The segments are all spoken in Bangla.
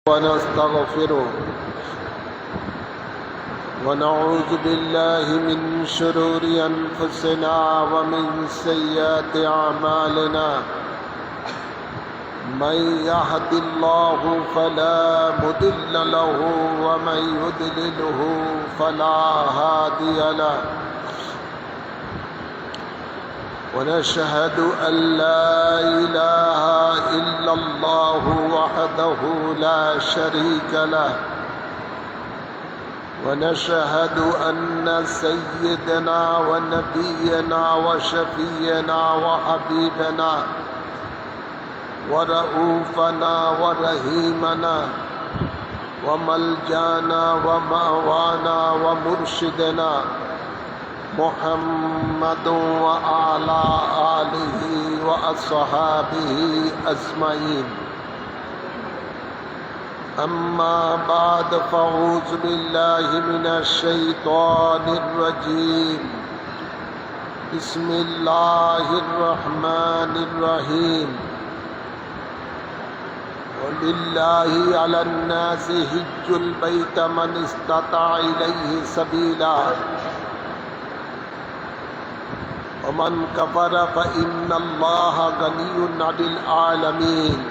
ونستغفره ونعوذ بالله من شرور أنفسنا ومن سيئات أعمالنا من يهد الله فلا مضل له ومن يضلله فلا هادي له ونشهد أن لا إله إلا الله وحده لا شريك له ونشهد أن سيدنا ونبينا وشفينا وحبيبنا ورؤوفنا ورحيمنا وملجانا ومأوانا ومرشدنا محمد وعلى آله وأصحابه أجمعين أما بعد فأعوذ بالله من الشيطان الرجيم بسم الله الرحمن الرحيم ولله على الناس حج البيت من استطاع إليه سبيلا ومن كفر فإن الله غني عن العالمين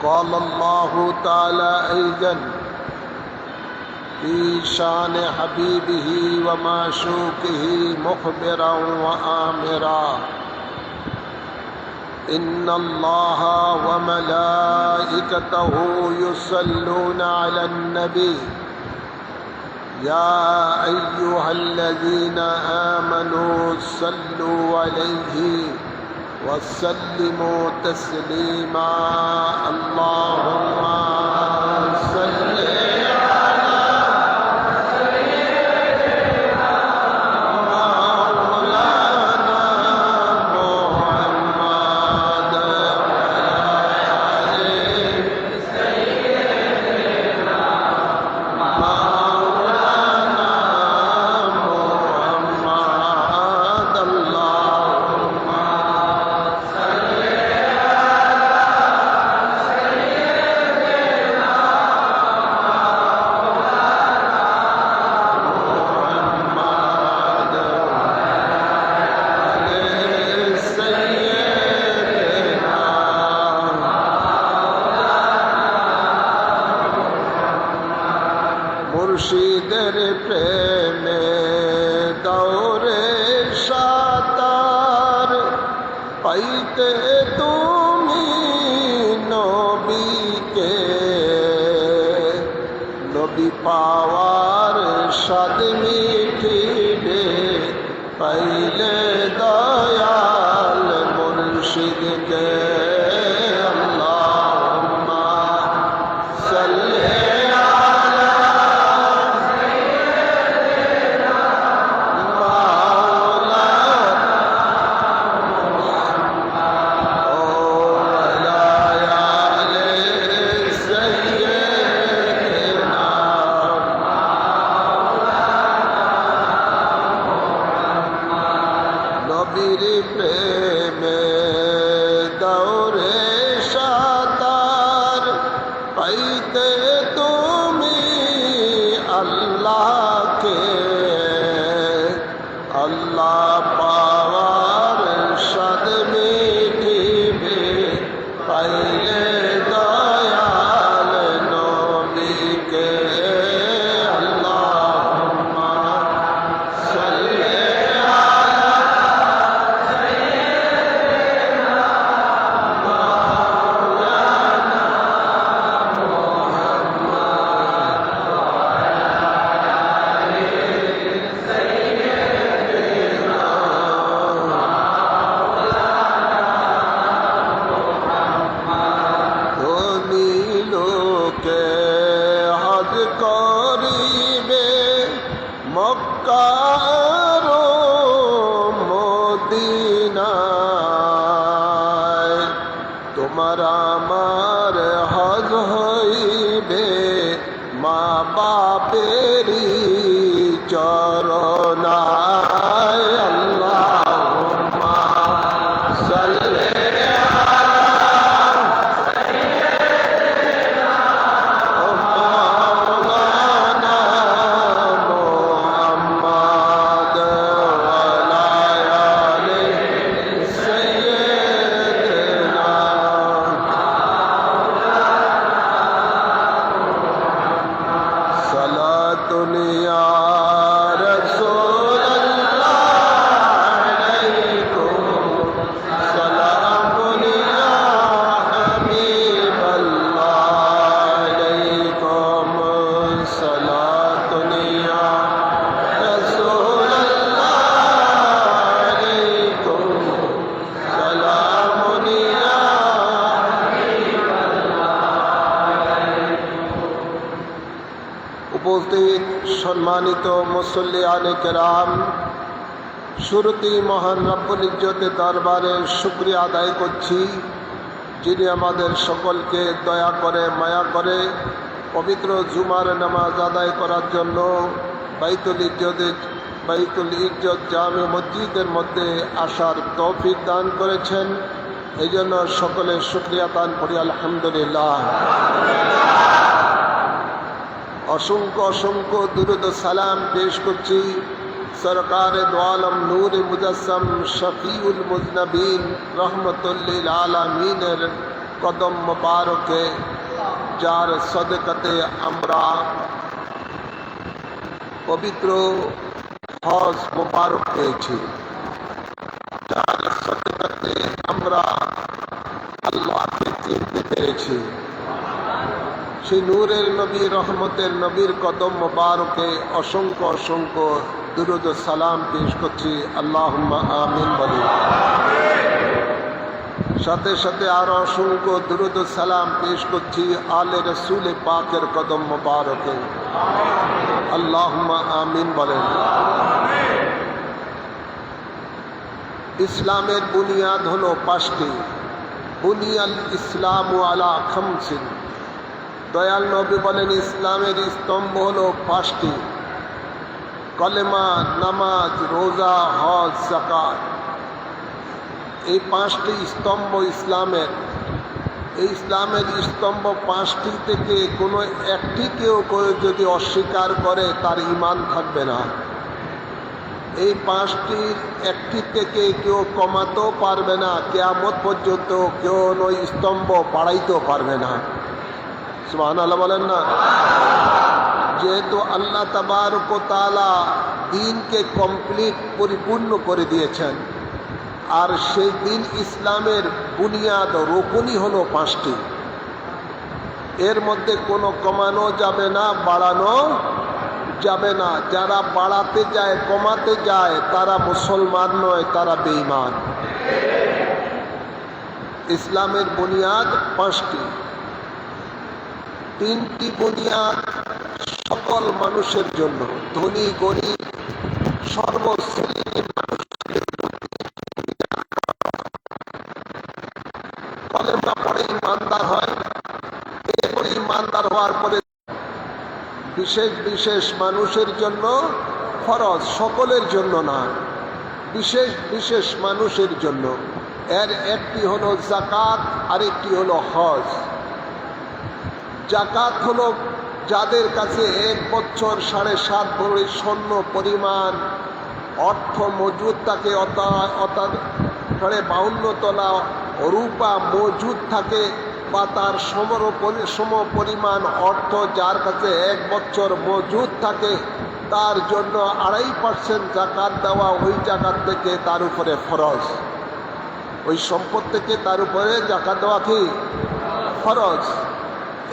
قال الله تعالى أيضا في شان حبيبه ومعشوقه مخبرا وآمرا إن الله وملائكته يصلون على النبي يا أيها الذين آمنوا صلوا عليه وسلموا تسليما اللهم صل মুর্শিদের প্রেমে দৌড়ে সাতার পাইতে তুমি নবীকে নবী পাওয়ার স্বাদ মিঠিবে পাইলে দয়াল মুর্শিদকে আল্লাহুম্মা সাল্লি নবীর প্রেমে দৌড়ে সাতার পাইতে তুমি আল্লাহকে আল্লাহ পাওয়ার স্বাদ মিঠিবে পাইলে দয়াল নবীকে আল্লাহুম্মা সাল্লি করিবে মক্কার মদিনায় তোমার আমার হজ হইবে মা বাপেরি চরণায় আল্লাহুম্মা সাল্লি সম্মানিত মুসল্লিয়ান কেরাম, শুরুতেই মহান রব্বুল ইজ্জতের দরবারে শুকরিয়া আদায় করছি, যিনি আমাদের সকলকে দয়া করে মায়া করে পবিত্র জুমার নামাজ আদায় করার জন্য বাইতুল ইজ্জত জামে মসজিদের মধ্যে আসার তৌফিক দান করেছেন। এই জন্য সকলের শুকরিয়া দান করি আলহামদুলিল্লাহ। অসংখ্য অসংখ্য দুরুদ সালাম পেশ করছি সরকার দো আলম নূর মুজাসসাম শফিউল মুজনবিন রহমতুল্লিল আলামিনের কদম মুবারকে, যার সদকাতে আমরা পবিত্র হজ মুবারক পেয়েছি, যার সদকাতে আমরা আল্লাহকে চিনতে পেরেছি। সেই নূরের নবী রহমতের নবীর কদম মুবারকে অসংখ্য অসংখ্য দুরুদ সালাম পেশ করছি, আল্লাহুম্মা আমিন বলি। সাথে সাথে আরো অসংখ্য দুরুদ সালাম পেশ করছি আলে রসুল পাকের কদম মুবারকে, আল্লাহুম্মা আমিন বলেন। ইসলামের বুনিয়াদ হলো 5টি। বুনিয়াল ইসলাম আলা খামসিন। দয়াল নবী বলেন ইসলামের স্তম্ভ হলো 5টি: কলেমা, নামাজ, রোজা, হজ, যাকাত। এই 5টি স্তম্ভ ইসলামের। এই ইসলামের স্তম্ভ 5টি থেকে কোনো একটিকেও যদি অস্বীকার করে তার ঈমান থাকবে না। এই 5টির একটি থেকে কেউ কমাতেও পারবে না, কিয়ামত পর্যন্ত কেউ ওই স্তম্ভ বাড়াইতেও পারবে না। সুবহানাল্লাহ বলেন না। যেহেতু আল্লাহ তাবারক ওয়া তাআলা দ্বীনকে কমপ্লিট পরিপূর্ণ করে দিয়েছেন, আর সেই দ্বীন ইসলামের বুনিয়াদ রুকুনই হলো 5টি। এর মধ্যে কোনো কমানো যাবে না, বাড়ানো যাবে না। যারা বাড়াতে যায়, কমাতে যায়, তারা মুসলমান নয়, তারা বেঈমান। ইসলামের বুনিয়াদ 5টি। 3টি বুনিয়াদ সকল মানুষের জন্য, ধনী গরিব সর্বশ্রেণীর মানুষের জন্য। কলেমা পড়ে ইমানদার হয়, এরপরে ইমানদার হওয়ার পরে বিশেষ বিশেষ মানুষের জন্য ফরজ, সকলের জন্য না, বিশেষ বিশেষ মানুষের জন্য। এর একটি হলো যাকাত, আরেকটি হলো হজ। যাকাত হলো যাদের কাছে 1 বছর 7.5 ভরি স্বর্ণ পরিমাণ অর্থ মজুদ থাকে, অর্থাৎ 52 তোলা রূপা মজুদ থাকে, বা তার সম পরিমাণ অর্থ যার কাছে 1 বছর মজুদ থাকে, তার জন্য 2.5% যাকাত দেওয়া ওই জাকাত থেকে তার উপরে ফরজ। ওই সম্পদ থেকে তার উপরে যাকাত দেওয়া কি ফরজ।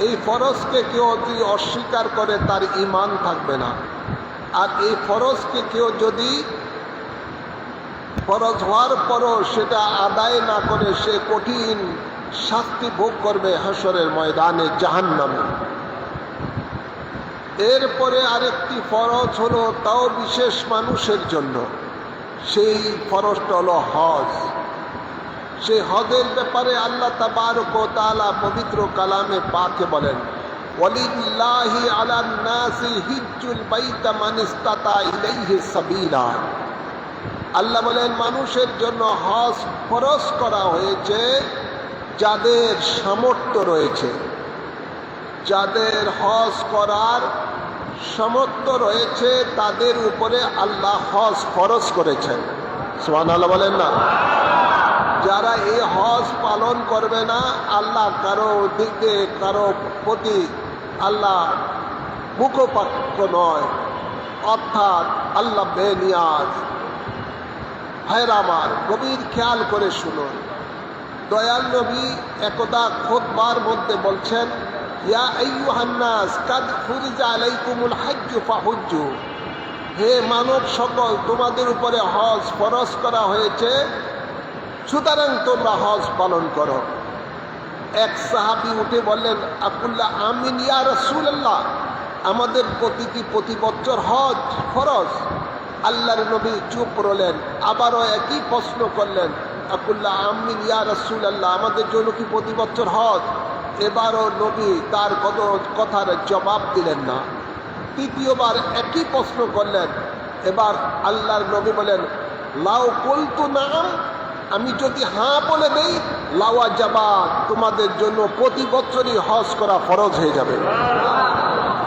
এই ফরজকে কেউ যদি অস্বীকার করে তার ঈমান থাকবে না। আর এই ফরজকে কেউ যদি ফরজ হওয়ার পরও সেটা আদায় না করে, সে কঠিন শাস্তি ভোগ করবে হাসরের ময়দানে, জাহান্নামে। এরপরে আরেকটি ফরজ হলো, তাও বিশেষ মানুষের জন্য। সেই ফরজটা হলো হজ। সেই হজের ব্যাপারে আল্লাহ তাবারক ওয়া তাআলা পবিত্র কালামে পাকে বলেন, ওয়ালিল্লাহি আলান নাসি হিজ্জুল বাইতা মান ইসতাতা ইলাইহি সাবিলা। আল্লাহ বলেন মানুষের জন্য হজ ফরজ করা হয়েছে যাদের সামর্থ্য রয়েছে। যাদের হজ করার সামর্থ্য রয়েছে তাদের উপরে আল্লাহ হজ ফরজ করেছেন। সুবহানাল্লাহ বলেন না। যারা এই হজ পালন করবে না, আল্লাহ কারো দিকে কারো প্রতি আল্লাহ মুখপাত্র নয়, অর্থাৎ আল্লাহ বেনিয়াজ। ভাইরা আমার, গভীর খেয়াল করে শুনুন। দয়াল নবী একদা খুতবার মধ্যে বলছেন, ইয়া আইয়ুহান নাস কাদ ফুরিজা আলাইকুমুল হজ্জু ফাহুজ্জু। হে মানব সকল, তোমাদের উপরে হজ ফরজ করা হয়েছে, সুতরাং তোমরা হজ পালন করো। এক সাহাবী উঠে বললেন, আকুল্লা আমিন ইয়া রাসূলুল্লাহ, আমাদের প্রতি কি প্রতি বছর হজ ফরজ? আল্লাহর নবী চুপ রইলেন, আবারও একই প্রশ্ন করলেন, আকুল্লাহ আমিন ইয়া রাসূলুল্লাহ, আমাদের জন্য কি প্রতি বছর হজ? এবারও নবী তার কোনো কথার জবাব দিলেন না। তৃতীয়বার একই প্রশ্ন করলেন। এবার আল্লাহর নবী বলেন, লাউ কুলতু নাম, আমি যদি হ্যাঁ বলে দেই, লাওয়া যাবা, তোমাদের জন্য প্রতি বছরই হজ করা ফরজ হয়ে যাবে।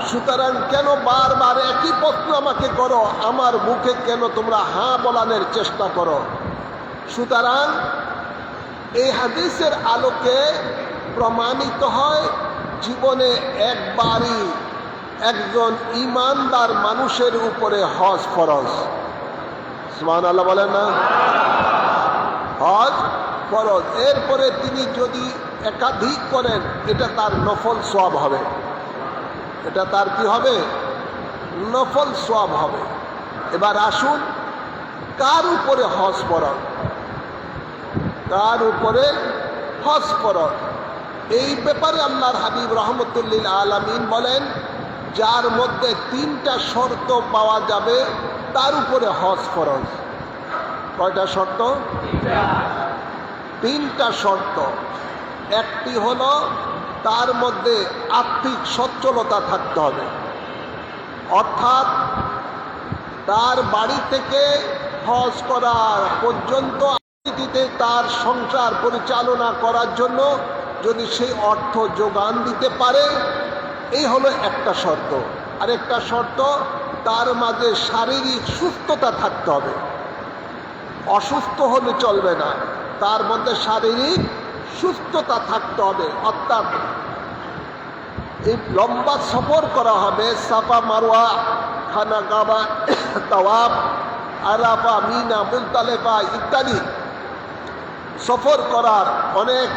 সুতরাং কেন বারবার একই প্রশ্ন আমাকে করো? আমার মুখে কেন তোমরা হ্যাঁ বলানোর চেষ্টা করো? সুতরাং এই হাদিসের আলোকে প্রমাণিত হয়, জীবনে একবারই একজন ঈমানদার মানুষের উপরে হজ ফরজ। সুবহানাল্লাহ বলেন না? হজ ফরজ। এরপরে তিনি যদি একাধিক করেন, এটা তার নফল সওয়াব হবে। এটা তার কি হবে? নফল সওয়াব হবে। এবার আসুন, কার উপরে হজ ফরজ? কার উপরে হজ ফরজ? এই ব্যাপারে আল্লাহর হাবিব রহমতুল্লিল আলামিন বলেন, যার মধ্যে তিনটা শর্ত পাওয়া যাবে তার উপরে হজ ফরজ। কয়টা শর্ত? তিনটা শর্ত। একটি হলো তার মধ্যে আর্থিক সচ্ছলতা থাকতে হবে, অর্থাৎ তার বাড়ি থেকে হজ করার পর্যন্ত তার সংসার পরিচালনা করার জন্য যদি সেই অর্থ যোগান দিতে পারে, এই হলো একটা শর্ত। আরেকটা শর্ত, তার মাঝে শারীরিক সুস্থতা থাকতে হবে। অসুস্থ হলে চলবে না, তার মধ্যে শারীরিক সুস্থতা থাকতে হবে। অর্থাৎ এই লম্বা সফর করা হবে, সাফা মারওয়া, খানা কাবা, তাওয়াফ, আরাফা, মিনা, মুজদালিফা ইত্যাদি সফর করার অনেক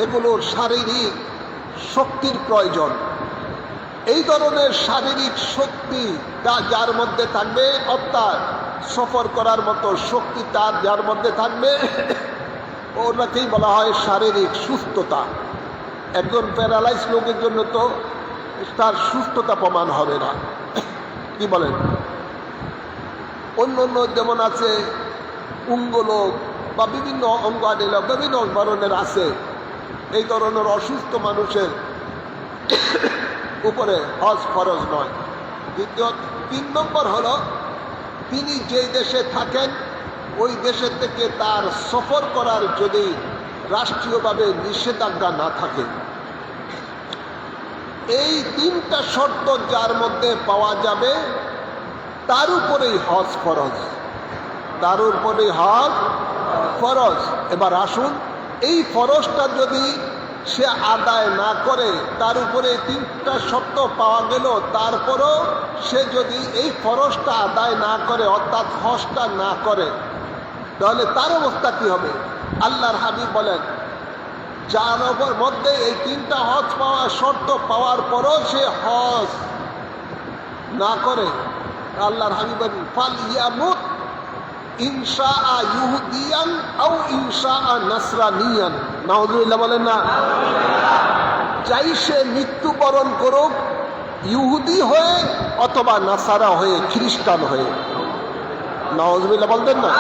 এগুলোর শারীরিক শক্তির প্রয়োজন। এই ধরনের শারীরিক শক্তি যার মধ্যে থাকবে, অর্থাৎ সফর করার মতো শক্তি তার যার মধ্যে থাকবে, ওটাকেই বলা হয় শারীরিক সুস্থতা। একজন প্যারালাইজ লোকের জন্য তো তার সুস্থতা প্রমাণ হবে না, কি বলেন? অন্য অন্য যেমন আছে অঙ্গলোক বা বিভিন্ন অঙ্গাণী লোক, বিভিন্ন ধরনের আছে। এই ধরনের অসুস্থ মানুষের উপরে হজ ফরজ নয়। তিন নম্বর হলো, তিনি যেই দেশে থাকেন ওই দেশের থেকে তার সফর করার যদি রাষ্ট্রীয়ভাবে নিষেধাজ্ঞা না থাকে। এই তিনটা শর্ত যার মধ্যে পাওয়া যাবে তার উপরেই হজ ফরজ, তার উপরেই হজ ফরজ। এবার আসুন, এই ফরজটা যদি সে আদায় না করে, তার উপরে তিনটা শর্ত পাওয়া গেল, তারপরও সে যদি এই ফরজটা আদায় না করে, অর্থাৎ হজটা না করে, তাহলে তার অবস্থা কি হবে? আল্লাহর হাবিব বলেন, যার মধ্যে এই তিনটা হজ পাওয়ার শর্ত পাওয়ার পরও সে হজ না করে, আল্লাহর হাবিব বলেন, ফাল ইয়ামুত ইনশাআ ইহুদিয়ান আও ইনশাআ নাসরানিয়ান। নাউযুবিল্লাহ বলেন না? চাই সে মৃত্যুবরণ করুক ইহুদি হয়ে অথবা নাসারা হয়ে, খ্রিস্টান হয়ে। নাউযুবিল্লাহ বলতেন না?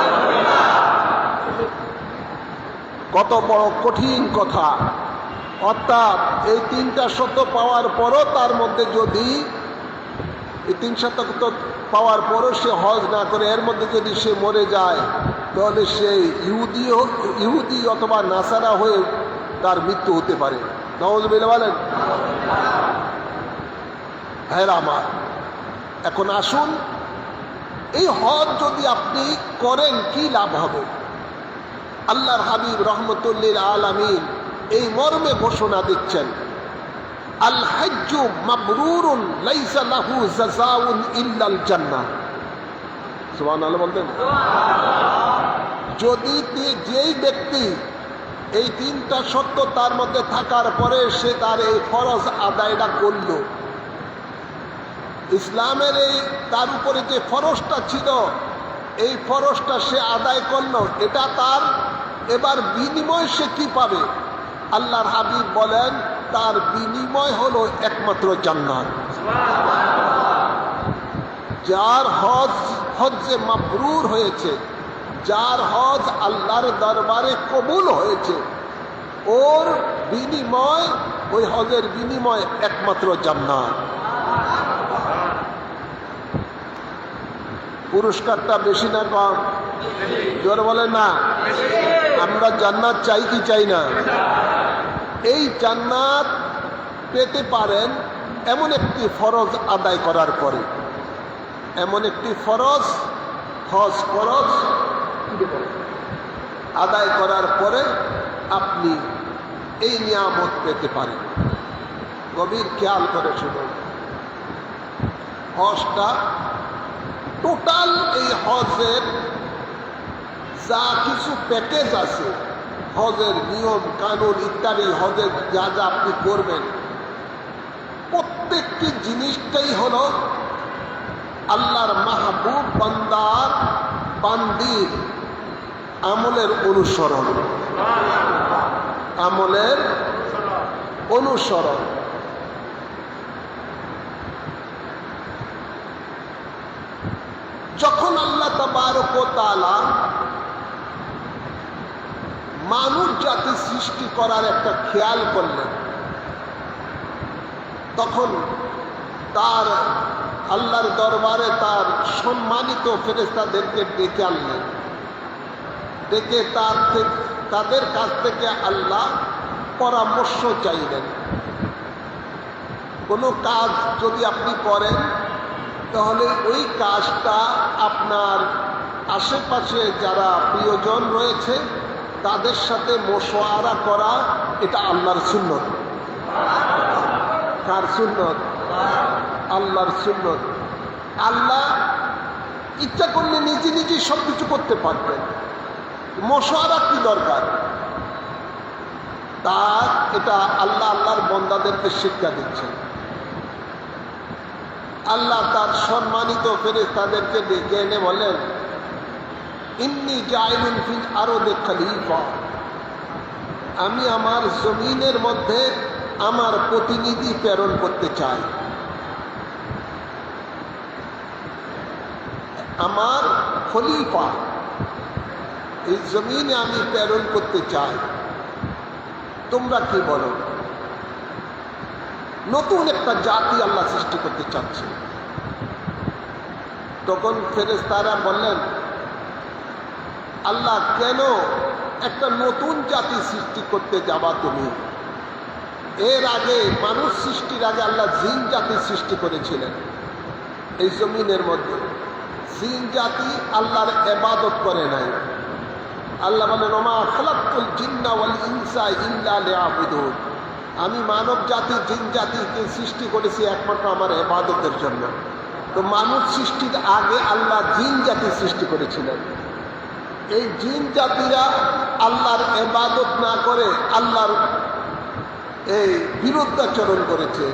কত বড় কঠিন কথা। অর্থাৎ এই তিনটা শর্ত পাওয়ার পরও তার মধ্যে যদি এই তিন শর্ত পাওয়ার পরও সে হজ না করে, এর মধ্যে যদি সে মরে যায়, তাহলে সে ইহুদি অথবা নাসারা হয়ে তার মৃত্যু হতে পারে। নাউযুবিল্লাহ বলেন? হ্যাঁ আমার, এখন আসুন, এই হজ যদি আপনি করেন কি লাভ হবে? আল্লাহর হাবিব রহমতুল্লিল আলামিন এই মর্মে ঘোষণা দিচ্ছেন, আল হজ্জু মাবরুরুন লাইসা লাহু জাযাউন ইল্লাল জান্নাহ। সুবহানাল্লাহ বলতেন? যদি যেই ব্যক্তি এই তিনটা শর্ত তার মধ্যে থাকার পরে সে তার এই ফরজ আদায়টা করল, ইসলামের এই তার উপরে যে ফরজটা ছিল, এই ফরজটা সে আদায় করল, এটা তার এবার বিনিময় সে কি পাবে? আল্লাহর হাবিব বলেন, তার বিনিময় হলো একমাত্র জান্নাত। যার হজ্জে মাবরুর হয়েছে, যার হজ আল্লাহর দরবারে কবুল হয়েছে, ওর বিনিময়, ওই হজের বিনিময় একমাত্র জান্নাত। পুরস্কারটা বেশি না কম? জোর বলে না। আমরা জান্নাত চাই কি চাই না? এই জান্নাত পেতে পারেন এমন একটি ফরজ আদায় করার পরে, এমন একটি ফরজ, হজ ফরজ আদায় করার পরে আপনি এই নিয়ামত পেতে পারেন। গভীর খেয়াল করে শুনুন, হজটা টোটাল, এই হজের যা কিছু প্যাকেজ আছে, হজের নিয়ম কানুন ইত্যাদি, হজের যা যা আপনি করবেন, প্রত্যেকটি জিনিসটাই হলো আল্লাহর মাহবুব বান্দার বান্দির আমলের অনুসরণ, আমলের অনুসরণ। যখন আল্লাহ তাবারক ওয়া তাআলা মানুষ জাতি সৃষ্টি করার একটা খেয়াল করলেন, তখন তার আল্লাহর দরবারে তার সম্মানিত ফেরেশতাদেরকে ডেকে আনলেন, ডেকে তাদের কাছ থেকে আল্লাহ পরামর্শ চাইলেন। কোনো কাজ যদি আপনি করেন, তাহলে ওই কাজটা আপনার আশেপাশে যারা প্রিয়জন রয়েছে তাদের সাথে মশওয়ারা করা, এটা আল্লাহর সুন্নত। কার সুন্নত? আল্লাহর সুন্নত। আল্লাহ ইচ্ছা করলে নিজে নিজেই সব কিছু করতে পারবেন, মশওয়ারা কি দরকার? তার এটা আল্লাহর বান্দাদেরকে শিক্ষা দিচ্ছেন। আল্লাহ তার সম্মানিত ফেরেশতাদেরকে ডেকে এনে বলেন, ইন্নী জাইলুন ফিল আরদি খলিফা, আমি আমার জমিনের মধ্যে আমার প্রতিনিধি প্রেরণ করতে চাই, আমার খলিফা এই জমিনে আমি প্রেরণ করতে চাই। তোমরা কি বলো? নতুন একটা জাতি আল্লাহ সৃষ্টি করতে চাচ্ছে। তখন ফেরেশতারা বললেন, আল্লাহ কেন একটা নতুন জাতি সৃষ্টি করতে যাবা তুমি? এর আগে, মানুষ সৃষ্টির আগে আল্লাহ জিন জাতি সৃষ্টি করেছিলেন এই জমিনের মধ্যে। জিন জাতি আল্লাহর ইবাদত করে নাই। আল্লাহ বলেন, ওমা খালাকতুল জিন্না ওয়াল ইনসা ইল্লা লিয়াবুদুন, আমি মানব জাতি জিন জাতিকে সৃষ্টি করেছি একমাত্র আমার ইবাদতের জন্য। তো মানুষ সৃষ্টির আগে আল্লাহ জিন জাতি সৃষ্টি করেছিলেন। এই জিন জাতিরা আল্লাহর ইবাদত না করে আল্লাহর এই বিরুদ্ধাচরণ করেছে,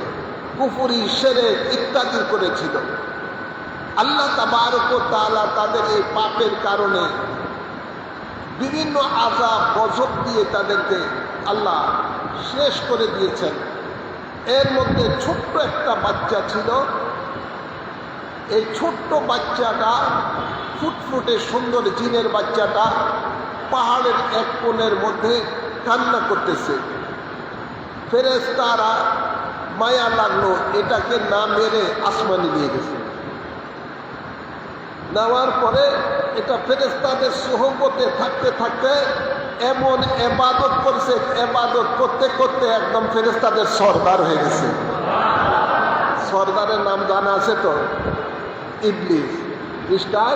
কুফরি শিরক ইত্যাদি করেছিল। আল্লাহ তাবারক ওয়া তাআলা তাদের এই পাপের কারণে বিভিন্ন আযাব গজব দিয়ে তাদেরকে আল্লাহ শেষ করে দিয়েছেন। এর মধ্যে ছোট্ট একটা বাচ্চা ছিল। এই ছোট্ট বাচ্চাটা, ফুটফুটে সুন্দর জিনের বাচ্চাটা পাহাড়ের এক কোণের মধ্যে কান্না করতেছে। ফেরেশতারা মায়া লাগলো, এটাকে না মেরে আসমানে নিয়ে গেছে। নেওয়ার পরে এটা ফেরেশতাদের সোহবতে থাকতে থাকতে এমন ইবাদত করছে, ইবাদত করতে করতে একদম ফেরেশতাদের সরদার হয়ে গেছে। সরদারের নাম জানা আছে তো? ইবলিস। মিস্টার,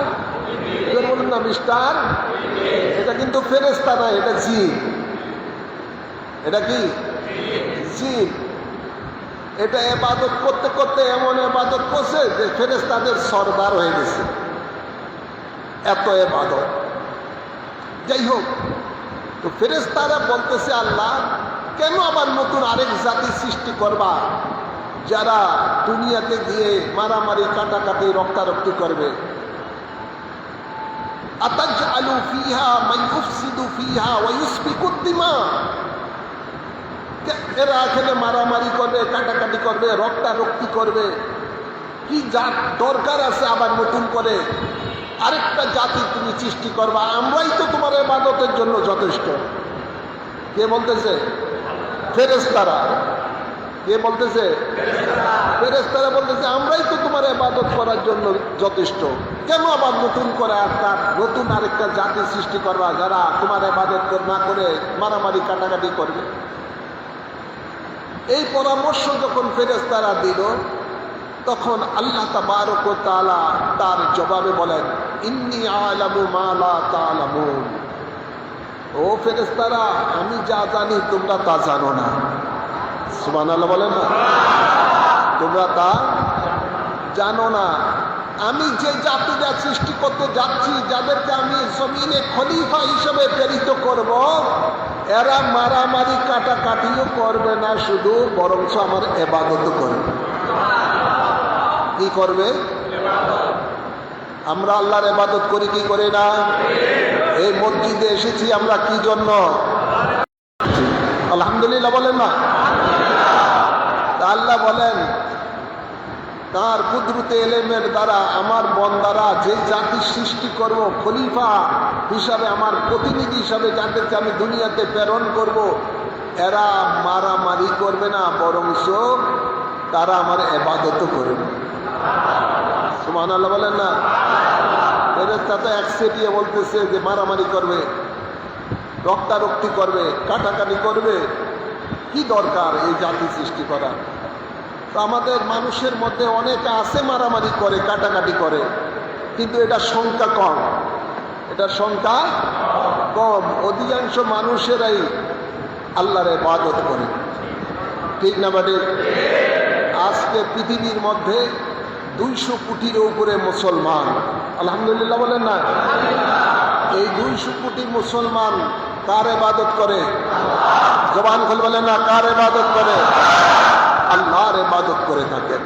বলুন না মিস্টার। এটা কিন্তু ফেরেশতা না, এটা জিন। এটা কি? জিন। এটা ইবাদত করতে করতে এমন ইবাদত করছে যে ফেরেশতাদের সরদার হয়ে গেছে, এত ইবাদত। যাই হোক, তো ফেরেশতারা বলতেছে, আল্লাহ কেন আবার নতুন আরেক জাতি সৃষ্টি করবা যারা দুনিয়াতে গিয়ে মারামারি কাটাকাটি রক্তারক্তি করবে? আতাজআলু ফিহা মান ইউফসিদু ফিহা ওয়া ইউসফিকুদ দিমা, এরা এখানে মারামারি করবে, কাটাকাটি করবে, রক্তারক্তি করবে, কি দরকার আছে আবার নতুন করে আরেকটা জাতি তুমি সৃষ্টি করবা? আমরাই তো তোমার ইবাদতের জন্য যথেষ্ট। কে বলতেছে? ফেরেশতারা। কে বলতেছে? ফেরেশতারা বলতেছে আমরাই তো তোমার ইবাদত করার জন্য যথেষ্ট, কেন আবার নতুন করে নতুন আরেকটা জাতি সৃষ্টি করবা যারা তোমার ইবাদত না করে মারামারি কাটাকাটি করবে? এই পরামর্শ যখন ফেরেশতারা দিল, তখন আল্লাহ তাবারক ওয়া তাআলা তার জবাবে বলেন, ইন্নী আ'লামু মা লা তা'লামুন। ও ফেরেশতারা, আমি যা জানি তোমরা তা জানো না। সুবহানাল্লাহ বলেন না? তোমরা তা জানো না। আমি যে জাতিটা সৃষ্টি করতে যাচ্ছি, যাদেরকে আমি জমিনে খলিফা হিসেবে প্রেরিত করব, এরা মারামারি কাটাকাটিও করবে না শুধু, বরঞ্চ আমার ইবাদতও করবে। কি করবে? আমরা আল্লাহর ইবাদত করি কি করি না? এই মসজিদে এসেছি আমরা কি জন্য? আলহামদুলিল্লাহ বলেন না? আল্লাহ বলেন তার কুদরতে এলেমের দ্বারা আমার বন্দারা যে জাতি সৃষ্টি করব, খলিফা হিসাবে আমার প্রতিনিধি হিসাবে যাদেরকে আমি দুনিয়াতে প্রেরণ করব, এরা মারামারি করবে না, বরঞ্চ তারা আমার ইবাদতও করবে। সুবহানাল্লাহ বলেন না? ফেরেশতা তো একসেটিয়ে বলতেছে যে মারামারি করবে, রক্তারক্তি করবে, কাটাকাটি করবে। কি দরকার এই জাতি সৃষ্টি করা? তো আমাদের মানুষের মধ্যে অনেকে আছে মারামারি করে, কাটাকাটি করে, কিন্তু এটা সংখ্যা কম। এটা সংখ্যা কম। অধিকাংশ মানুষেরাই আল্লাহর ইবাদত করে। ঠিক না বাটে? আজকে পৃথিবীর মধ্যে 200 কোটির উপরে মুসলমান। আলহামদুলিল্লাহ বলেন না? এই 200 কোটি মুসলমান কার ইবাদত করে? জবান খুলে বলেন না, কার ইবাদত করে? আল্লাহর ইবাদত করে থাকেন।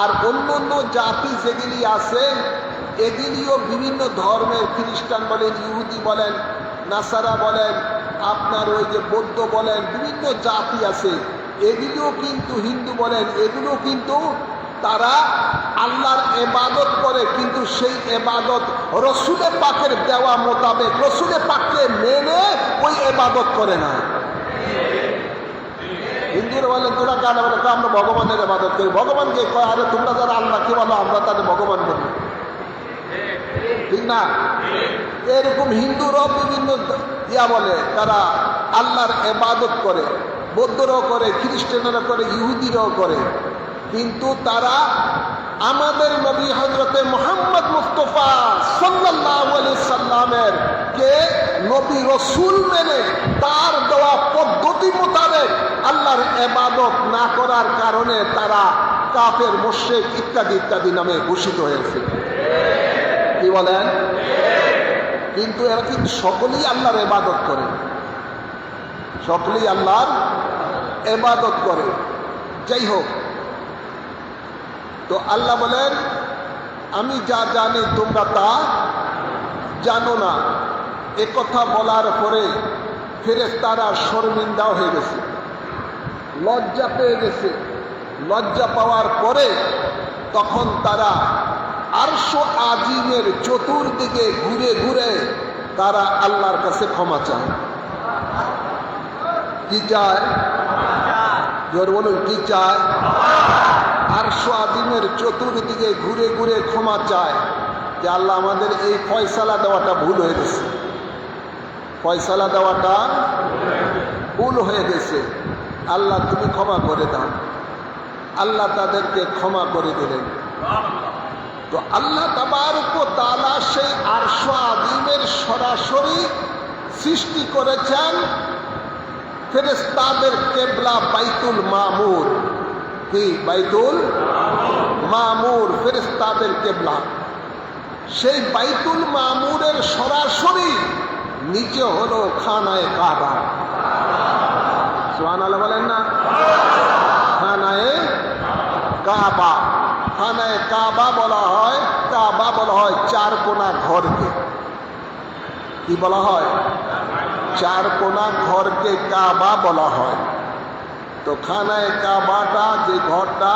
আর অন্য অন্য জাতি যেগুলি আছে, এগুলিও বিভিন্ন ধর্মের, খ্রিস্টান বলেন, ইহুদি বলেন, নাসারা বলেন, আপনার ওই যে বৌদ্ধ বলেন, বিভিন্ন জাতি আছে, এগুলিও কিন্তু, হিন্দু বলেন, এগুলো কিন্তু তারা আল্লাহর ইবাদত করে, কিন্তু সেই ইবাদত রসুলে পাকের দেওয়া মোতাবেক, রসুলে পাককে মেনে ওই ইবাদত করে না। হিন্দুরা বলেন তোরা কার বলে? আমরা ভগবানের ইবাদত করি। ভগবানকে কয়, আরে তোমরা যারা আল্লাহকে বলো আমরা তাদের ভগবান বলি, ঠিক না? এরকম হিন্দুরাও বিভিন্ন বলে, তারা আল্লাহর ইবাদত করে, বৌদ্ধরাও করে, খ্রিস্টানরা করে, ইহুদিরাও করে, কিন্তু তারা আমাদের নবী হযরতে মুহাম্মদ মুস্তাফা সাল্লাল্লাহু আলাইহি সাল্লামের কে নবী রাসূল মেনে তার দেওয়া পদ্ধতি মোতাবেক আল্লাহর ইবাদত না করার কারণে তারা কাফের, মুশরিক ইত্যাদি ইত্যাদি নামে ঘোষিত হয়েছে। কি বলেন? কিন্তু এরা কিন্তু সকলেই আল্লাহর ইবাদত করে, সকলেই আল্লাহর ইবাদত করে। যাই হোক, তো আল্লাহ বলেন আমি যা জানি তোমরা তা জানো না। একথা বলার পরে ফেরেশতারা শর্মিন্দা হয়ে গেছে, লজ্জা পেয়ে গেছে। লজ্জা পাওয়ার পরে তখন তারা আরশ আজিমের চতুর্দিকে ঘুরে ঘুরে তারা আল্লাহর কাছে ক্ষমা চায়। কি চায়? জোর বলুন, কি চায়? আরশ আজিমের চতুর্দিকে ঘুরে ঘুরে ক্ষমা চায় যে আল্লাহ আমাদের এই ফয়সালা দেওয়াটা ভুল হয়ে গেছে, ফয়সালা দেওয়াটা ভুল হয়ে গেছে, আল্লাহ তুমি ক্ষমা করে দাও। আল্লাহ তাদেরকে ক্ষমা করে দিলেন। তো আল্লাহ তাবারক ওয়া তাআলা সেই আরশ আজিমের সরাসরি সৃষ্টি করেছেন ফেরেশতাদের কিবলা বাইতুল মামুর। কি? বাইতুল মামুর ফেরেশতাদের কিবলা। সেই বাইতুল মামুরের সরাসরি নিচে হলো খানায়ে কাবা। সুবহানাল্লাহ বলেন না? খানায়ে কাবা। খানায়ে কাবা বলা হয়, কাবা বলা হয় চার কোনা ঘরকে। কি বলা হয়? চার কোনা ঘরকে কাবা বলা হয়। তো খানায় কাবাটা যে ঘরটা,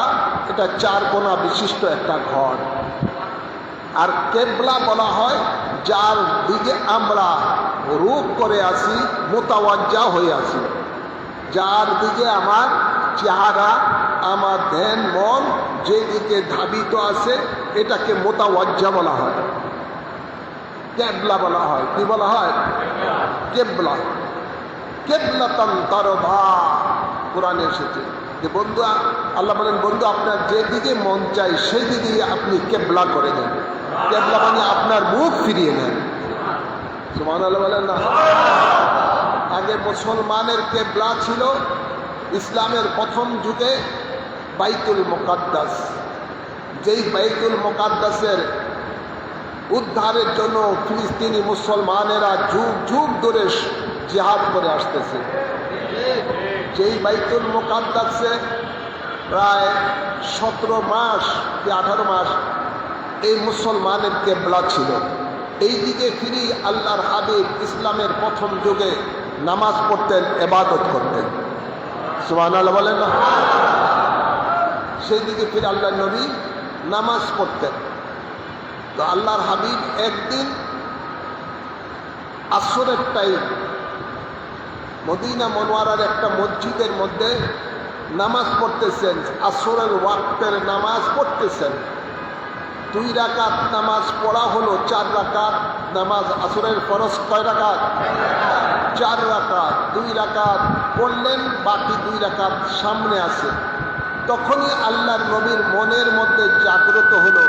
এটা 4 কোণা বিশিষ্ট একটা ঘর। আর কেবলা বলা হয় যার দিকে আমরা রূপ করে আসি, মোতাওয়াজ্জা হয়ে আসি, যার দিকে আমার চেহারা, আমার ধ্যান মন যেদিকে ধাবিত আছে, এটাকে মোতাওয়াজ্জা বলা হয়, কেবলা বলা হয়। কি বলা হয়? কেবলা। কেবলাতান তারদা কোরআনে এসেছে যে বন্ধু, আল্লাহ বলেন বন্ধু আপনার যেদিকে মন চাই সেই দিকে আপনি কেবলা করে নেন। কেবলা মানে আপনার মুখ ফিরিয়ে নেন। সুবহানাল্লাহ বলেন না? আগে মুসলমানের কেবলা ছিল ইসলামের প্রথম যুগে বাইতুল মুকাদ্দাস। যেই বাইতুল মুকাদ্দাসের উদ্ধারের জন্য ফিলিস্তিনি মুসলমানেরা যুগ যুগ ধরে জিহাদ করে আসতেছে। যেই বাইতুল মুকাদ্দাসে প্রায় 17 মাস কি 18 মাস এই মুসলমানের কেবলা ছিল। এই দিকে ফিরি আল্লাহর হাবিব ইসলামের প্রথম যুগে নামাজ পড়তেন, ইবাদত করতেন। সুবহানাল্লাহ বলেন না? সেই দিকে ফিরে আল্লাহর নবী নামাজ পড়তেন। তো আল্লাহর হাবিব একদিন আসরের টাইম মদিনা মনোয়ারার একটা মসজিদের মধ্যে নামাজ পড়তেছেন, আসরের ওয়াক্তের নামাজ পড়তেছেন। 2 রাকাত নামাজ পড়া হলো, 4 রাকাত নামাজ। আসরের ফরজ কয় রাকাত? 4 রাকাত। 2 রাকাত পড়লেন, বাকি 2 রাকাত সামনে আছে। তখনই আল্লাহর নবীর মনের মধ্যে জাগ্রত হলো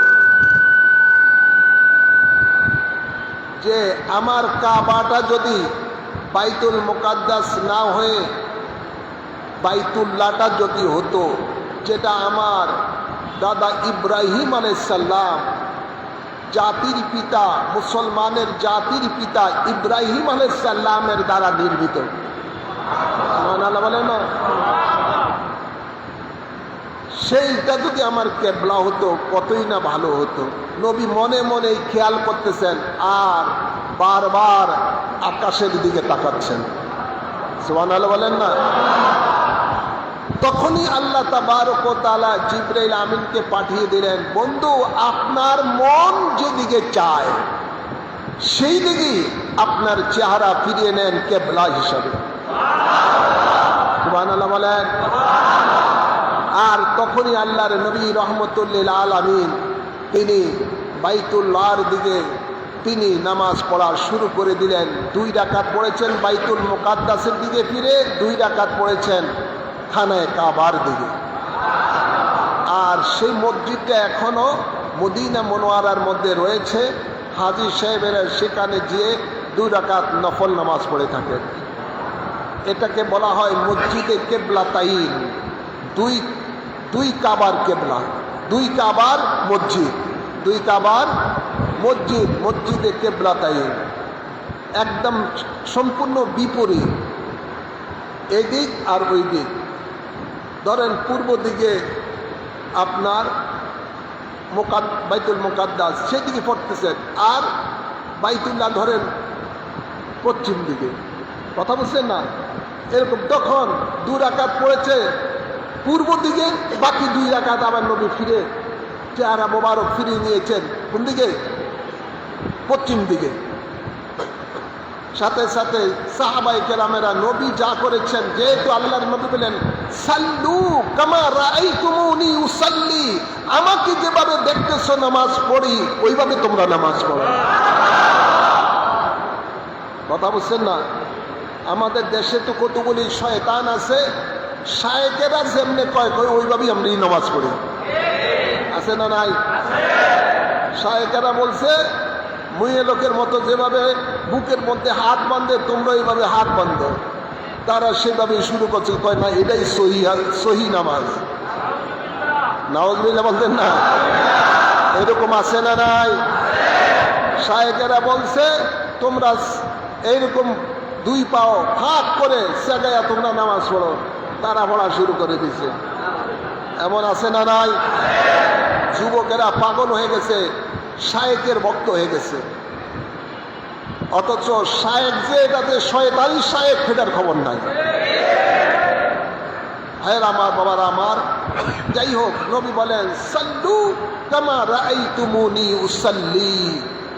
যে আমার কাবাটা যদি বাইতুল মুকাদ্দাস না হয়ে বাইতুল্লাহটা যদি হতো, যেটা আমার দাদা ইব্রাহিম আলাইহিস সালাম, জাতির পিতা, মুসলমানের জাতির পিতা ইব্রাহিম আলাইহিস সালামের দ্বারা নির্মিত। সুবহানাল্লাহ বলেন না? সেইটা যদি আমার কেবলা হতো কতই না ভালো হতো। নবী মনে মনে খেয়াল করতেছেন আর বারবার আকাশের দিকে তাকাচ্ছেন। সুবহানাল্লাহ বলেন না? তখনই আল্লাহ তাবারক ওয়া তাআলা জিবরাইল আমিনকে পাঠিয়ে দিলেন, বন্ধু আপনার মন যেদিকে চায় সেই দিকে আপনার চেহারা ফিরিয়ে নেন কেবলা হিসাবে। সুবহানাল্লাহ বলেন। আর তখনই আল্লাহর নবী রহমতুল্লিল আলামিন তিনি বাইতুল্লাহর দিকে তিনি নামাজ পড়া শুরু করে দিলেন। 2 রাকাত পড়েছেন বাইতুল মুকাদ্দাসের দিকে ফিরে, 2 রাকাত পড়েছেন খানায় কাবার দিকে। আর সেই মসজিদটা এখনো মদিনা মনোয়ারার মধ্যে রয়েছে। হাজী সাহেবেরা সেখানে গিয়ে 2 রাকাত নফল নামাজ পড়ে থাকেন। এটাকে বলা হয় মসজিদে কেবলাতাইন। দুই কাবার কেবলা, 2 কাবার মসজিদ, 2 কাবার মসজিদ, মসজিদে কেবলাতাইন। একদম সম্পূর্ণ বিপরীত, এদিক আর ওই দিক। ধরেন পূর্ব দিকে আপনার বাইতুল মুকাদ্দাস, সেদিকে পড়তেছেন, আর বাইতুল্লাহ ধরেন পশ্চিম দিকে। কথা বলছেন না? এরকম তখন 2 রাকাত পড়েছে পূর্ব দিকে, বাকি 2 রাকাত আবার নবী ফিরে চেহারা মোবারক ফিরিয়ে নিয়েছেন কোন দিকে? পশ্চিম দিকে। সাথে সাথে সাহাবায়ে কেরামেরা নবী যা করেছেন, যেহেতু আল্লাহর নবী বলেন সাল্লু কামা রাআইতুমুনি উসাল্লি, আমাকে যেভাবে দেখতেছো নামাজ পড়ি ওইভাবে তোমরা নামাজ পড়ো। কথা বুঝছেন না? আমাদের দেশে তো কতগুলি শয়তান আছে, শায়েকেরা যেমনে কয় ওইভাবেই আমরা নামাজ পড়ি। আছে না নাই? শায়েকেরা বলছে মুয়ে লোকের মতো যেভাবে বুকের মধ্যে হাত বাঁধে তোমরা এইভাবে হাত বাঁধো, তারা সেভাবে শুরু করছে। কয় না এটাই সহি নামাজ। নাউজুবিল্লাহ বলতেন না? এরকম আছে না নাই? শায়েকেরা বলছে তোমরা এইরকম 2 পাও ফাঁক করে সেগায়া তোমরা নামাজ পড়ো, তারা পড়া শুরু করে দিছে। এমন আছে না নাই? যুবকেরা পাগল হয়ে গেছে, শায়েকের ভক্ত হয়ে গেছে, অথচ শায়েক যে এটাতে শয়তানি শায়েক সেটার খবর নাই। ভাইয়ের আমার, বাবার আমার, যাই হোক, নবী বলেন সাল্লু কামা রাআইতুমুনি উসাল্লি,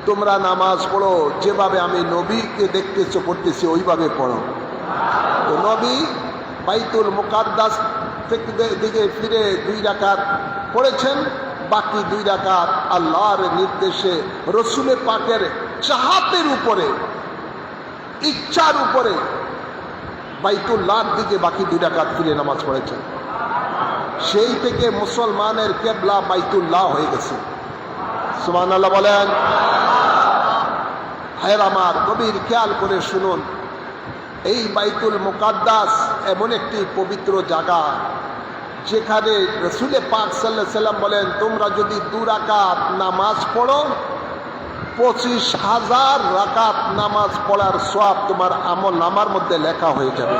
তোমরা নামাজ পড়ো যেভাবে আমি নবীকে দেখতেছো পড়তেছি ওইভাবে পড়ো। তো নবী বাইতুল মুকাদ্দাস দিকে ফিরে 2 রাকাত পড়েছেন, বাকি 2 রাকাত আল্লাহর নির্দেশে রসুলের পাকের চাহাতের উপরে, ইচ্ছার উপরে বাইতুল্লাহর দিকে বাকি 2 রাকাত ফিরে নামাজ পড়েছেন। সেই থেকে মুসলমানের কেবলা বাইতুল্লাহ হয়ে গেছে। সুবহানাল্লাহ বলেন। ভাইয়ের আমার, গভীর খেয়াল করে শুনুন, এই বাইতুল মুকাদ্দাস এমন একটি পবিত্র জায়গা যেখানে রসুলে পাক সাল্লাল্লাহু আলাইহি সাল্লাম বলেন, তোমরা যদি 2 রাকাত নামাজ পড়ো 25,000 রাকাত নামাজ পড়ার সওয়াব তোমার আমল নামার মধ্যে লেখা হয়ে যাবে।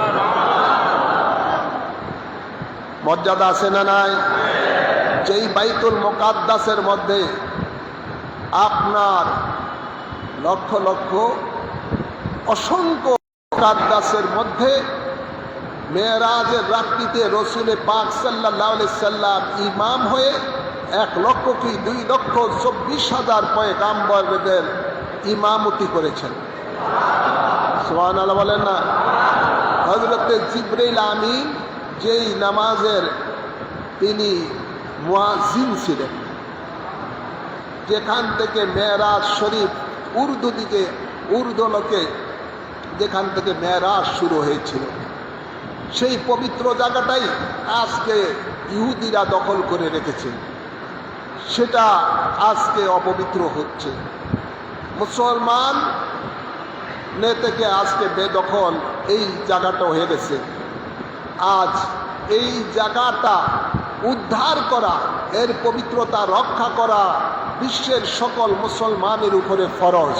মর্যাদা আছে না নাই? যেই বাইতুল মুকাদ্দাসের মধ্যে আপনার লক্ষ লক্ষ অসংখ্য মুকাদ্দাসের মধ্যে মেরাজের রাত্রিতে রসুলে পাক সাল্লাল্লাহু আলাইহি সাল্লাম ইমাম হয়ে 1 লক্ষ কি 2,24,000 পয়গাম্বরদের ইমামতি করেছেন। সুবহানাল্লাহ বলেন না? হযরতে জিবরাইল আমিন যেই নামাজের তিনি মুয়াজ্জিন ছিলেন, যেখান থেকে মেরাজ শরীফ উর্দু লোকে যেখান থেকে মেরাজ শুরু হয়েছিল, সেই পবিত্র জায়গাটাই আজকে ইহুদিরা দখল করে রেখেছে। সেটা আজকে অপবিত্র হচ্ছে। মুসলমান থেকে আজকে বেদখল এই জায়গাটা হয়ে গেছে। আজ এই জায়গাটা উদ্ধার করা, এর পবিত্রতা রক্ষা করা বিশ্বের সকল মুসলমানের উপরে ফরজ।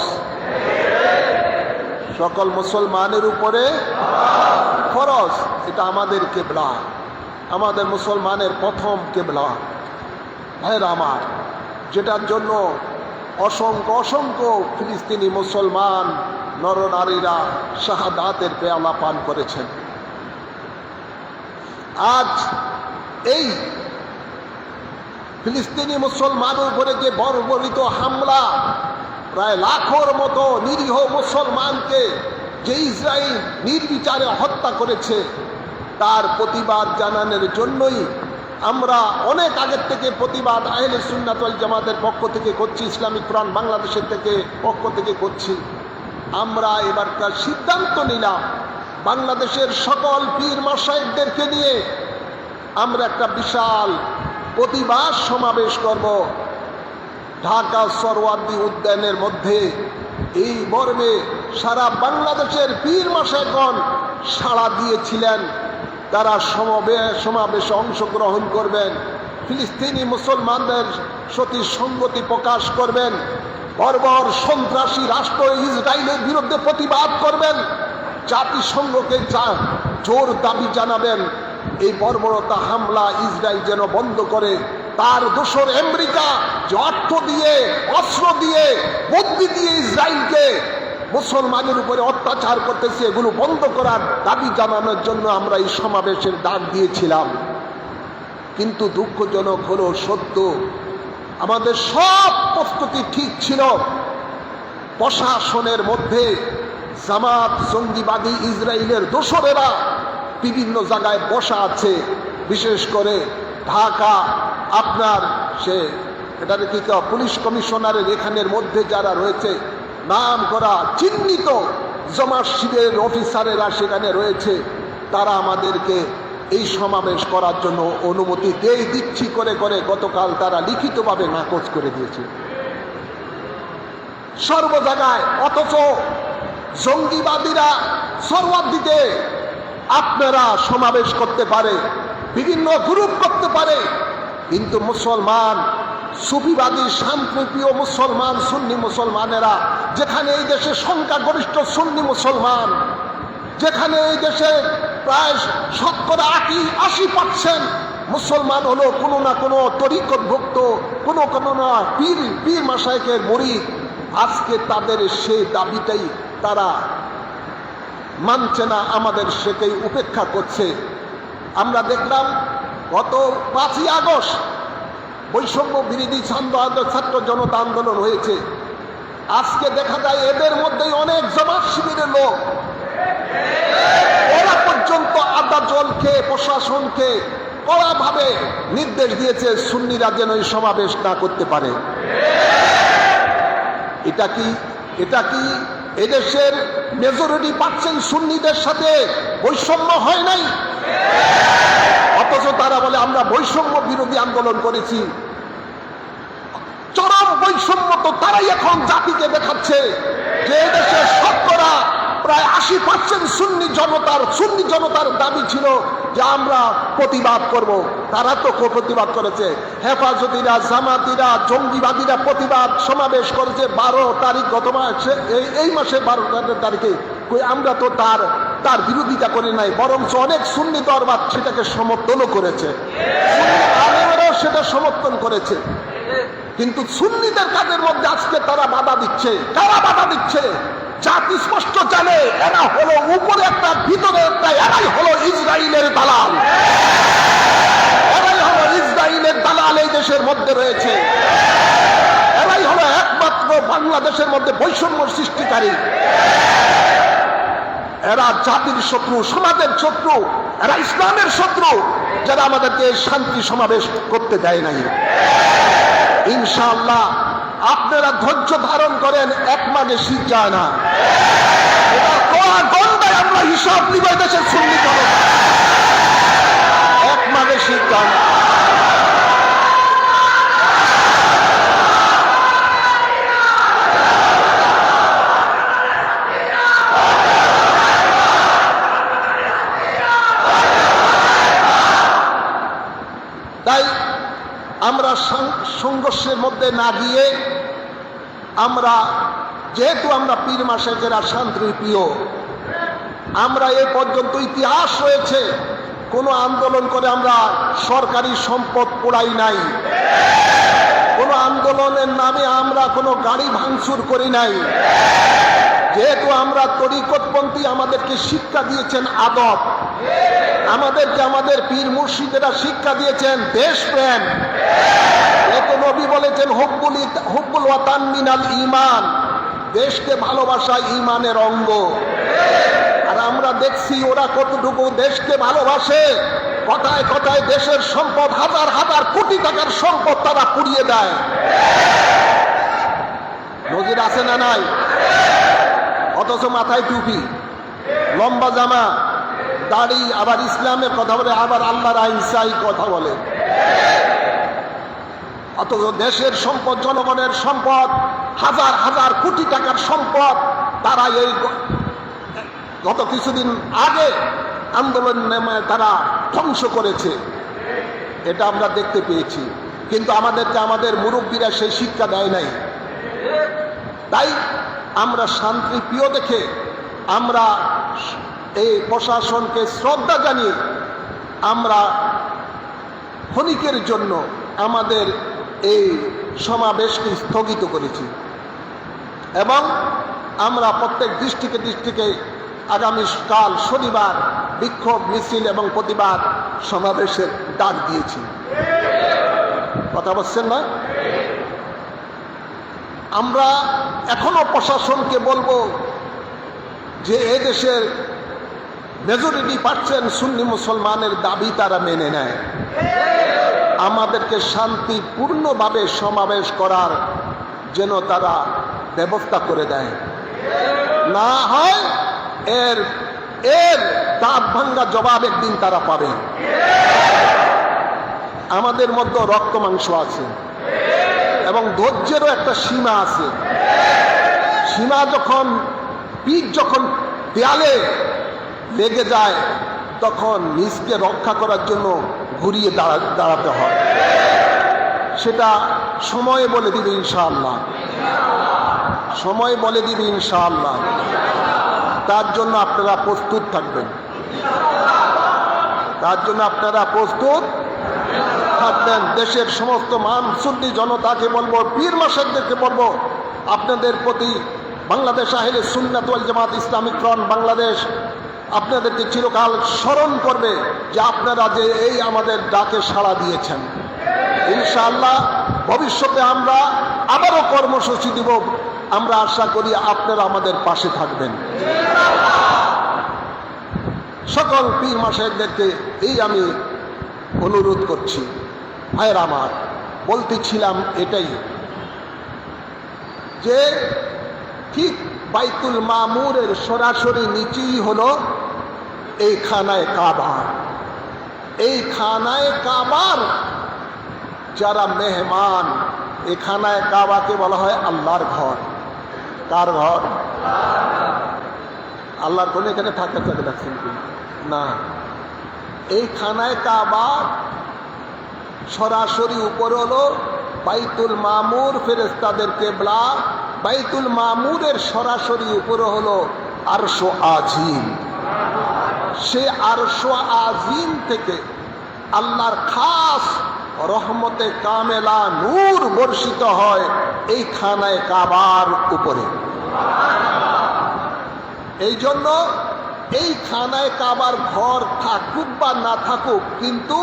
সকল মুসলমানের উপরে ফরজ। এটা আমাদের কেবলা, আমাদের মুসলমানের প্রথম কেবলা। ভাইয়ের আমার, যেটার জন্য অসংখ্য অসংখ্য ফিলিস্তিনি মুসলমান নরনারীরা শাহাদাতের পেয়ালা পান করেছেন। আজ এই ফিলিস্তিনি মুসলমানের উপরে যে বর্বরিত হামলা, প্রায় লাখোর মতো নিরীহ মুসলমানকে যে ইসরায়েল নির্বিচারে হত্যা করেছে, তার প্রতিবাদ জানানোর জন্যই আমরা অনেক আগের থেকে প্রতিবাদ আহলে সুন্নাত ওয়াল জামাতের পক্ষ থেকে করছি, ইসলামিক ফ্রন্ট বাংলাদেশের পক্ষ থেকে করছি। আমরা এবারকার সিদ্ধান্ত নিলাম, বাংলাদেশের সকল পীর মাশায়েখদেরকে নিয়ে আমরা একটা বিশাল প্রতিবাদ সমাবেশ করব ঢাকা সরওয়ার্দী উদ্যানের মধ্যে। এই মর্মে সারা বাংলাদেশের পীর মাশায়েখগণ সাড়া দিয়েছিলেন, তারা সমাবেশে অংশগ্রহণ করবেন, ফিলিস্তিনি মুসলমানদের সাথে সংগতি প্রকাশ করবেন, বর্বর সন্ত্রাসী রাষ্ট্র ইসরায়েলের বিরুদ্ধে প্রতিবাদ করবেন, জাতিসংঘকে জোর দাবি জানাবেন এই বর্বরতা হামলা ইসরায়েল যেন বন্ধ করে। তার দোসর আমেরিকা যে অর্থ দিয়ে, অস্ত্র দিয়ে, বুদ্ধি দিয়ে ইসরায়েলকে মুসলমানের উপরে অত্যাচার করতেছে, এগুলো বন্ধ করার দাবি জানানোর জন্য আমরা এই সমাবেশের ডাক দিয়েছিলাম। কিন্তু দুঃখজনক হলো সত্য, আমাদের সব প্রস্তুতি ঠিক ছিল। প্রশাসনের মধ্যে জামাত জঙ্গিবাদী ইসরায়েলের দোসরেরা বিভিন্ন জায়গায় বসা আছে, বিশেষ করে ঢাকা আপনার এটাকে কি পুলিশ কমিশনারের এখানের মধ্যে যারা রয়েছে নাম করা চিহ্নিত জামাত শিবিরের অফিসারেরা সেখানে রয়েছে, তারা আমাদেরকে এই সমাবেশ করার জন্য অনুমতি দিচ্ছি করে করে গতকাল তারা লিখিতভাবে নাকচ করে দিয়েছে সর্ব জায়গায়। অথচ জঙ্গিবাদীরা সরওয়ার্দীতে আপনারা সমাবেশ করতে পারে, বিভিন্ন গ্রুপ করতে পারে, কিন্তু মুসলমান সুফিবাদী শান্তিপ্রিয় মুসলমান সুন্নি মুসলমানেরা, যেখানে এই দেশে সংখ্যাগরিষ্ঠ সুন্নি মুসলমান, যেখানে এই দেশে প্রায় 70-80% মুসলমান হলো কোনো না কোনো তরিকতভুক্ত, কোনো না পীর মাশায়েখের মুরিদ, আজকে তাদের সেই দাবিটাই তারা মানছে না, আমাদের সেটাই উপেক্ষা করছে। আমরা দেখলাম গত 5ই আগস্ট বৈষম্য বিরোধী ছাত্র জনতা আন্দোলন হয়েছে। আজকে দেখা যায় এদের মধ্যেই অনেক জামাত শিবিরের লোক, ওরা পর্যন্ত আদা জল খেয়ে প্রশাসনকে কড়াভাবে নির্দেশ দিয়েছে সুন্নিরা যেন এই সমাবেশ না করতে পারে। এটা কি এদেশের মেজরিটি পাচ্ছেন সুন্নিদের সাথে বৈষম্য হয় নাই? অথচ তারা বলে আমরা বৈষম্য বিরোধী আন্দোলন করেছি। চরম বৈষম্য তো তারাই এখন জাতিকে দেখাচ্ছে যে এদেশের শতকরা প্রায় 80% সুন্নি জনতার দাবি ছিল যে আমরা প্রতিবাদ করব। তারা তো প্রতিবাদ করেছে। হেফাজতিরা, জামাতিরা, জঙ্গিবাদীরা প্রতিবাদ সমাবেশ করেছে 12 তারিখ, গত মাসে, এই মাসে 12 তারিখে। আমরা তো তার বিরোধিতা করি নাই, বরঞ্চ অনেক সুন্নি দরবার সেটাকে সমর্থনও করেছে, আলেমরাও সেটা সমর্থন করেছে। কিন্তু সুন্নিদের কাজের মধ্যে আজকে তারা বাধা দিচ্ছে। কারা বাধা দিচ্ছে? জাতি স্পষ্ট জানে এরা হলো উপরে একটা ভিতরে একটা, এরাই হলো ইসরায়েলের দালাল। এরাই হলো ইসরায়েলের দালাল এই দেশের মধ্যে রয়েছে। এরাই হলো একমাত্র বাংলাদেশের মধ্যে বৈষম্য সৃষ্টিকারী। এরা জাতির শত্রু, সমাজের শত্রু, এরা ইসলামের শত্রু, যারা আমাদেরকে শান্তি সমাবেশ করতে দেয় নাই। ইনশাআল্লাহ আপনারা ধৈর্য ধারণ করেন, 1 মাঘে শীত যায় না। গন্ডায় আমরা হিসাব নিব দেশের সুন্নি জনতা, 1 মাঘে শীত যায় না। তাই আমরা সংঘর্ষের মধ্যে না গিয়ে, যেহেতু আমরা পীর মাশায়েখেরা শান্তিপ্রিয়, আমরা এ পর্যন্ত ইতিহাস রয়েছে কোনো আন্দোলন করে আমরা সরকারি সম্পদ পোড়াই নাই, কোনো আন্দোলনের নামে আমরা কোনো গাড়ি ভাঙচুর করি নাই। যেহেতু আমরা তরিকতপন্থী, আমাদেরকে শিক্ষা দিয়েছেন আদব, আমাদেরকে আমাদের পীর মুর্শিদেরা শিক্ষা দিয়েছেন দেশপ্রেম। এতো নবী বলেছেন হুব্বুল ওয়াতান মিনাল ঈমান, দেশকে ভালোবাসা ঈমানের অঙ্গ। আর আমরা দেখছি ওরা কতটুকু দেশকে ভালোবাসে। কথায় কথায় দেশের সম্পদ, হাজার হাজার কোটি টাকার সম্পদ তারা পুড়িয়ে দেয়। নজির আছে না নাই? অথচ মাথায় টুপি, লম্বা জামা, দাড়ি, আবার ইসলামের কথা বলে, আবার আল্লাহর আইন চাই কথা বলে। অথচ দেশের সম্পদ, জনগণের সম্পদ, হাজার হাজার কোটি টাকার সম্পদ তারা এই গত কিছুদিন আগে আন্দোলন নেমে তারা ধ্বংস করেছে। এটা আমরা দেখতে পেয়েছি। কিন্তু আমাদেরকে আমাদের মুরব্বীরা সেই শিক্ষা দেয় নাই। তাই আমরা শান্তিপ্রিয় দেখে আমরা এই প্রশাসনকে শ্রদ্ধা জানিয়ে আমরা ক্ষণিকের জন্য আমাদের এই সমাবেশকে স্থগিত করেছি এবং আমরা প্রত্যেক ডিস্ট্রিক্টে আগামীকাল শনিবার বিক্ষোভ মিছিল এবং প্রতিবাদ সমাবেশের ডাক দিয়েছি। কথা বলছেন না? আমরা এখনো প্রশাসনকে বলবো যে এদেশের মেজরিটি পার্সেন্ট সুন্নি মুসলমানের দাবি তারা মেনে নেয়। আমাদেরকে শান্তিপূর্ণভাবে সমাবেশ করার যেন তারা ব্যবস্থা করে দেয়, না হয় এর দাঁত ভাঙ্গা জবাব একদিন তারা পাবে। আমাদের মধ্যে রক্ত মাংস আছে এবং ধৈর্যেরও একটা সীমা আছে। সীমা যখন, পিঠ যখন দেয়ালে লেগে যায় তখন নিজকে রক্ষা করার জন্য ঘুরিয়ে দাঁড়াতে হয়। সেটা সময় বলে দিবে ইনশাআল্লাহ, সময় বলে দিবে ইনশাআল্লাহ। তার জন্য আপনারা প্রস্তুত থাকবেন, তার জন্য আপনারা প্রস্তুত থাকবেন। দেশের সমস্ত সুন্নি জনতাকে বলবো, পীর মাশায়েখদেরকে বলবো, আপনাদের প্রতি বাংলাদেশ আহলে সুন্নাত ওয়াল জামাত ইসলামিক ফ্রন্ট বাংলাদেশ আপনাদেরকে চিরকাল স্মরণ করবে যে আপনারা যে এই আমাদের ডাকে সাড়া দিয়েছেন। ইনশাআল্লাহ ভবিষ্যতে আমরা আবারও কর্মসূচি দিব, আমরা আশা করি আপনারা আমাদের পাশে থাকবেন। সকল পীর মাশায়েখদেরকে এই আমি অনুরোধ করছি। ভাইয়েরা আমার, বলতেছিলাম এটাই যে ঠিক বাইতুল মামুরের সরাসরি নিচেই হলো এই খানায় কাবা। এই খানায় কাবার যারা মেহমান, এই খানায় কাবাকে বলা হয় আল্লাহর ঘর। কার ঘর? আল্লাহর কোন এখানে থাকতে চাকে রাখছেন কি না? এই খানায় কাবা সরাসরি উপরে হলো বাইতুল মামুর, ফেরেশতাদের কিবলা। বাইতুল মামুরের সরাসরি উপরে হলো আরশ আজিম। সে আরশ আজিম থেকে আল্লাহর খাস রহমতে কামেলা নূর বর্ষিত হয় এই খানায় কাবার উপরে। এই জন্য এই খানায় কাবার ঘর থাকুক বা না থাকুক, কিন্তু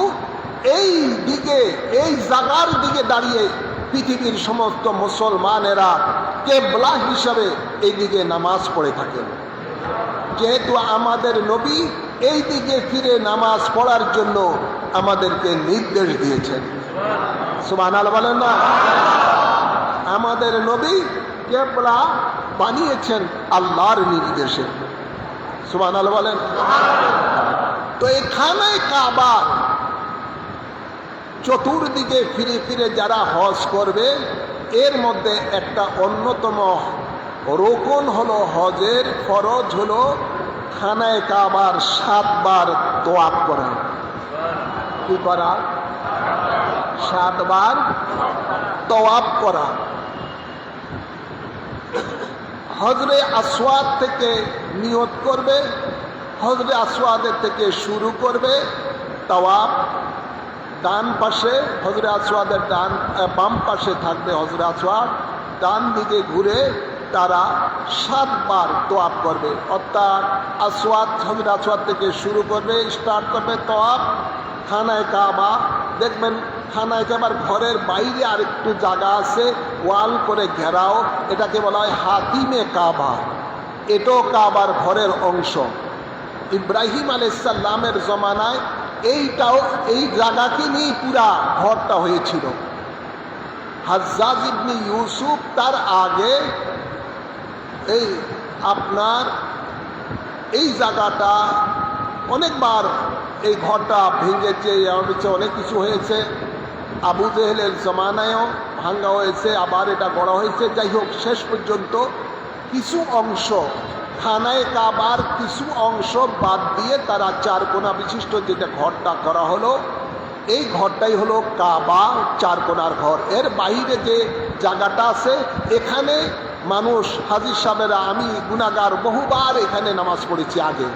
এই দিকে, এই জায়গার দিকে দাঁড়িয়ে পৃথিবীর সমস্ত মুসলমানেরা কিবলা হিসাবে এই দিকে নামাজ পড়ে থাকেন। যেহেতু আমাদের নবী এই দিকে ফিরে নামাজ পড়ার জন্য আমাদেরকে নির্দেশ দিয়েছেন। সুবহানাল্লাহ বলেন না? আমাদের নবী কিবলা বানিয়েছেন আল্লাহর নির্দেশে। সুবহানাল্লাহ বলেন। তো এখানে কাবা চতুর্দিকে ফিরে ফিরে যারা হজ করবে, এর মধ্যে একটা অন্যতম রোকন হলো, হজের ফরজ হলো খানায় কাবার 7 বার তোয়াফ করা। কি করা? 7 বার তোয়াফ করা। হজরে আসওয়াদ থেকে নিয়ত করবে, হজরে আসওয়াদের থেকে শুরু করবে তাওয়াফ। ডান পাশে হজরে আসওয়াদের বাম পাশে থাকবে হজরে আসওয়াদ, ডান দিকে ঘুরে তারা 7 বার তোয়াফ করবে। অর্থাৎ আসওয়াদ, হজরে আসওয়াদ থেকে শুরু করবে, স্টার্ট করবে তোয়াফ। খানায় কাবা দেখবেন, খানায় কাবার ঘরের বাইরে আরেকটু জায়গা আছে, ওয়াল করে ঘেরাও, এটাকে বলা হয় হাতিমে কাবা। এটাও কাবার ঘরের অংশ। ইব্রাহিম আলাইহিস সালামের জমানায় এইটাও, এই জায়গাকে নিয়ে পুরা ঘরটা হয়েছিল। হাজ্জাজ ইবনে ইউসুফ তার আগে এই আপনার এই জায়গাটা অনেকবার, এই ঘরটা ভেঙেছে, অনেক কিছু হয়েছে। আবু জেহেলের জমানায়ও ভাঙ্গা হয়েছে, আবার এটা গড়া হয়েছে। যাই হোক, শেষ পর্যন্ত কিছু অংশ, খানায় কাবার কিছু অংশ বাদ দিয়ে তারা 4 কোণা বিশিষ্ট যেটা ঘরটা করা হলো, এই ঘরটাই হলো কাবা, 4 কোণার ঘর। এর বাইরে যে জায়গাটা আছে, এখানে মানুষ, হাজির সাহেবেরা, আমি গুনাহগার, বহুবার এখানে নামাজ পড়েছি আগে।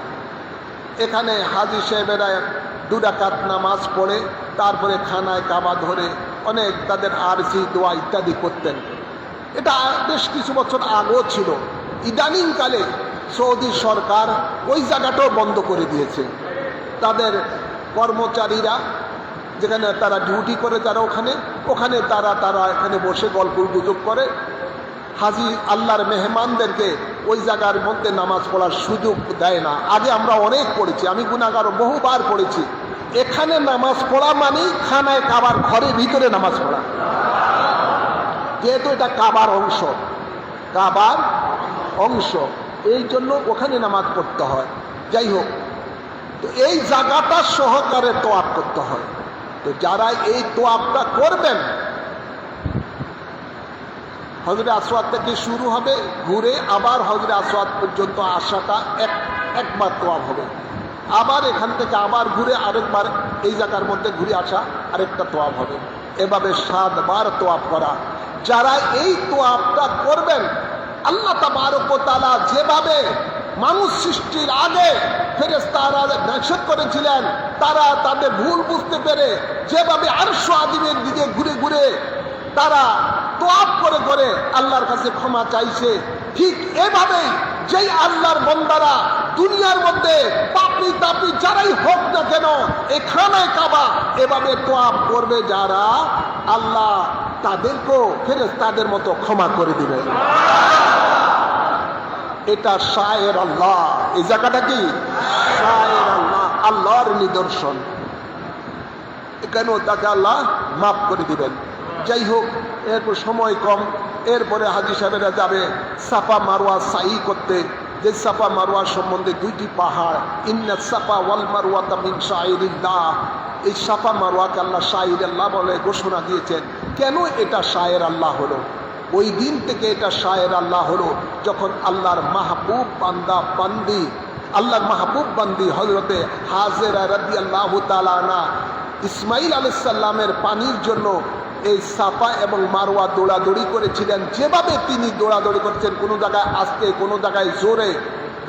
এখানে হাজি সাহেবেরা 2 রাকাত নামাজ পড়ে তারপরে খানায় কাবা ধরে অনেক তাদের আরজি দোয়া ইত্যাদি করতেন। এটা বেশ কিছু বছর আগেও ছিল। ইদানিংকালে সৌদি সরকার ওই জায়গাটাও বন্ধ করে দিয়েছে। তাদের কর্মচারীরা যেখানে তারা ডিউটি করে, তারা ওখানে তারা এখানে বসে গল্প গুজব করে। হাজি আল্লাহর মেহমানদেরকে ওই জায়গার মধ্যে নামাজ পড়ার সুযোগ দেয় না। আগে আমরা অনেক পড়েছি, আমি গুনাহগার বহুবার পড়েছি। এখানে নামাজ পড়া মানে খানায় কাবার ঘরের ভিতরে নামাজ পড়া, যেহেতু এটা কাবার অংশ, কাবার অংশ, এই জন্য ওখানে নামাজ পড়তে হয়। যাই হোক, তো এই জায়গাটা সহকারে তোয়াফ করতে হয়। তো যারা এই তোয়াফটা করবেন, হজরে আসওয়াদ থেকে শুরু হবে, ঘুরে আবার হজরে আসওয়াদ পর্যন্ত আসাটা একবার তোয়াফ হবে। আবার এখান থেকে আবার ঘুরে আরেকবার এই জায়গার মধ্যে ঘুরে আসা, আরেকটা তোয়াফ হবে। এভাবে 7 বার তোয়াফ করা। যারা এই তোয়াফটা করবেন, আল্লাহ তাবারক ওয়া তাআলা যেভাবে মানুষ সৃষ্টির আগে ফেরেশতারা নিষেধ করেছিলেন, তারা তাদের ভুল বুঝতে পেরে যেভাবে আরশ আযীমের দিকে ঘুরে ঘুরে তারা তোয়াফ করে করে আল্লাহর কাছে ক্ষমা চাইছে, ঠিক এভাবেই যেই আল্লাহর বান্দারা দুনিয়ার মধ্যে পাপড়ি তাপড়ি যারাই হোক না কেন এখানে কাবা এভাবে তোয়াফ করবে যারা, আল্লাহ তাদেরকেও ফেরেশতাদের মতো ক্ষমা করে দিবে। এটা শায়ের আল্লাহ। এই জায়গাটা কি শায়ের আল্লাহ, আল্লাহর নিদর্শন। এখানেও তাকে আল্লাহ মাফ করে দিবেন। যাই হোক, এরপর সময় কম, এরপরে হাজী সাহেবেরা যাবে সাফা মারওয়া সাই করতে। যে সাফা মারওয়া সম্বন্ধে দুইটি পাহাড়, ইন্না সাফা ওয়াল মারওয়াতা মিন শাইরিল্লাহ। এই সাফা মারওয়াকে আল্লাহ শাইর আল্লাহ বলে ঘোষণা দিয়েছেন। কেন এটা শায়ের আল্লাহ হলো? ওই দিন থেকে এটা শায়ের আল্লাহ হলো যখন আল্লাহর মাহবুব বান্দা বান্দি, আল্লাহর মাহবুব বান্দি হযরতে হাজেরা রাদিয়াল্লাহু তাআলা আনহা ইসমাইল আলাইহিস সালামের পানির জন্য এই সাফা এবং মারওয়া দৌড়াদৌড়ি করেছিলেন। যেভাবে তিনি দৌড়াদৌড়ি করছেন, কোনো জায়গায় আস্তে, কোনো জায়গায় জোরে,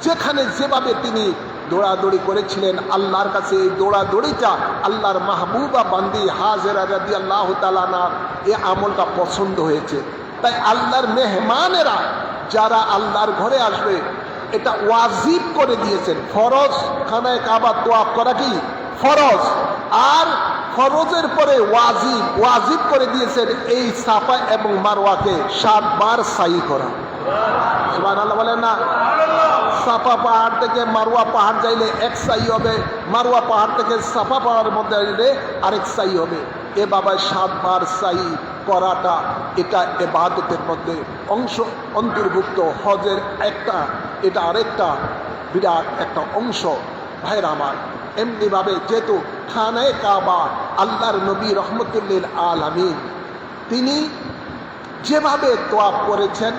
যেখানে যেভাবে তিনি দৌড়াদৌড়ি করেছিলেন, আল্লাহর কাছে এই দৌড়াদৌড়িটা আল্লাহর মাহবুবা বান্দি হাজেরা রাদিয়াল্লাহু তাআলা আনহা এই আমলটা পছন্দ হয়েছে। তাই আল্লাহর মেহমানেরা যারা আল্লাহর ঘরে আসবে, এটা ওয়াজিব করে দিয়েছেন। ফরজ খানায় কাবা তোয়াফ করা কি ফরজ, আর ফরজের পরে ওয়াজিব করে দিয়েছেন এই সাফা এবং মারওয়াকে 7 বার সাই করা। সুবহানাল্লাহ বলেন না? সাফা পাহাড় থেকে মারওয়া পাহাড় যাইলে এক সাই হবে, মারওয়া পাহাড় থেকে সাফা পাহাড়ের মধ্যে যাইলে আরেক সাই হবে। এ বাবা 7 বার সাই করাটা এটা ইবাদতের মধ্যে অংশ অন্তর্ভুক্ত। হজের একটা, এটা আরেকটা বিরাট একটা অংশ। ভাইরা আমার, এমনিভাবে যেহেতু খানায়ে কাবা আল্লাহর নবী রহমতুল্লিল আলামিন তিনি যেভাবে তোয়াফ করেছেন,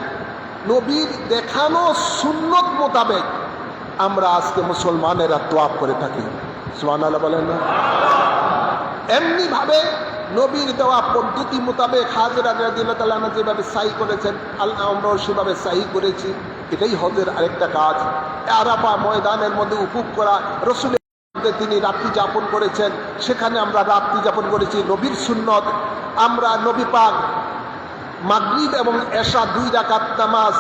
নবীর দেখানো সুন্নত মোতাবেক আমরা আজকে মুসলমানেরা তোয়াফ করে থাকি। সুবহানাল্লাহ বলেন না? এমনিভাবে নবীর দেওয়া পদ্ধতি মোতাবেক হাজেরা রাদিয়াল্লাহু তাআলা আনহা যেভাবে সাই করেছেন, আল্লাহ আমরাও সেভাবে সাই করেছি। এটাই হজের আরেকটা কাজ। আরাফা ময়দানের মধ্যে উকুফ করা, রসুলের তিনি রাত্রি যাপন করেছেন, সেখানে আমরা রাত্রি যাপন করেছি, নবীর সুন্নত। আমরা নবী পাক মাগরিব এবং এশা 2 রাকাত নামাজ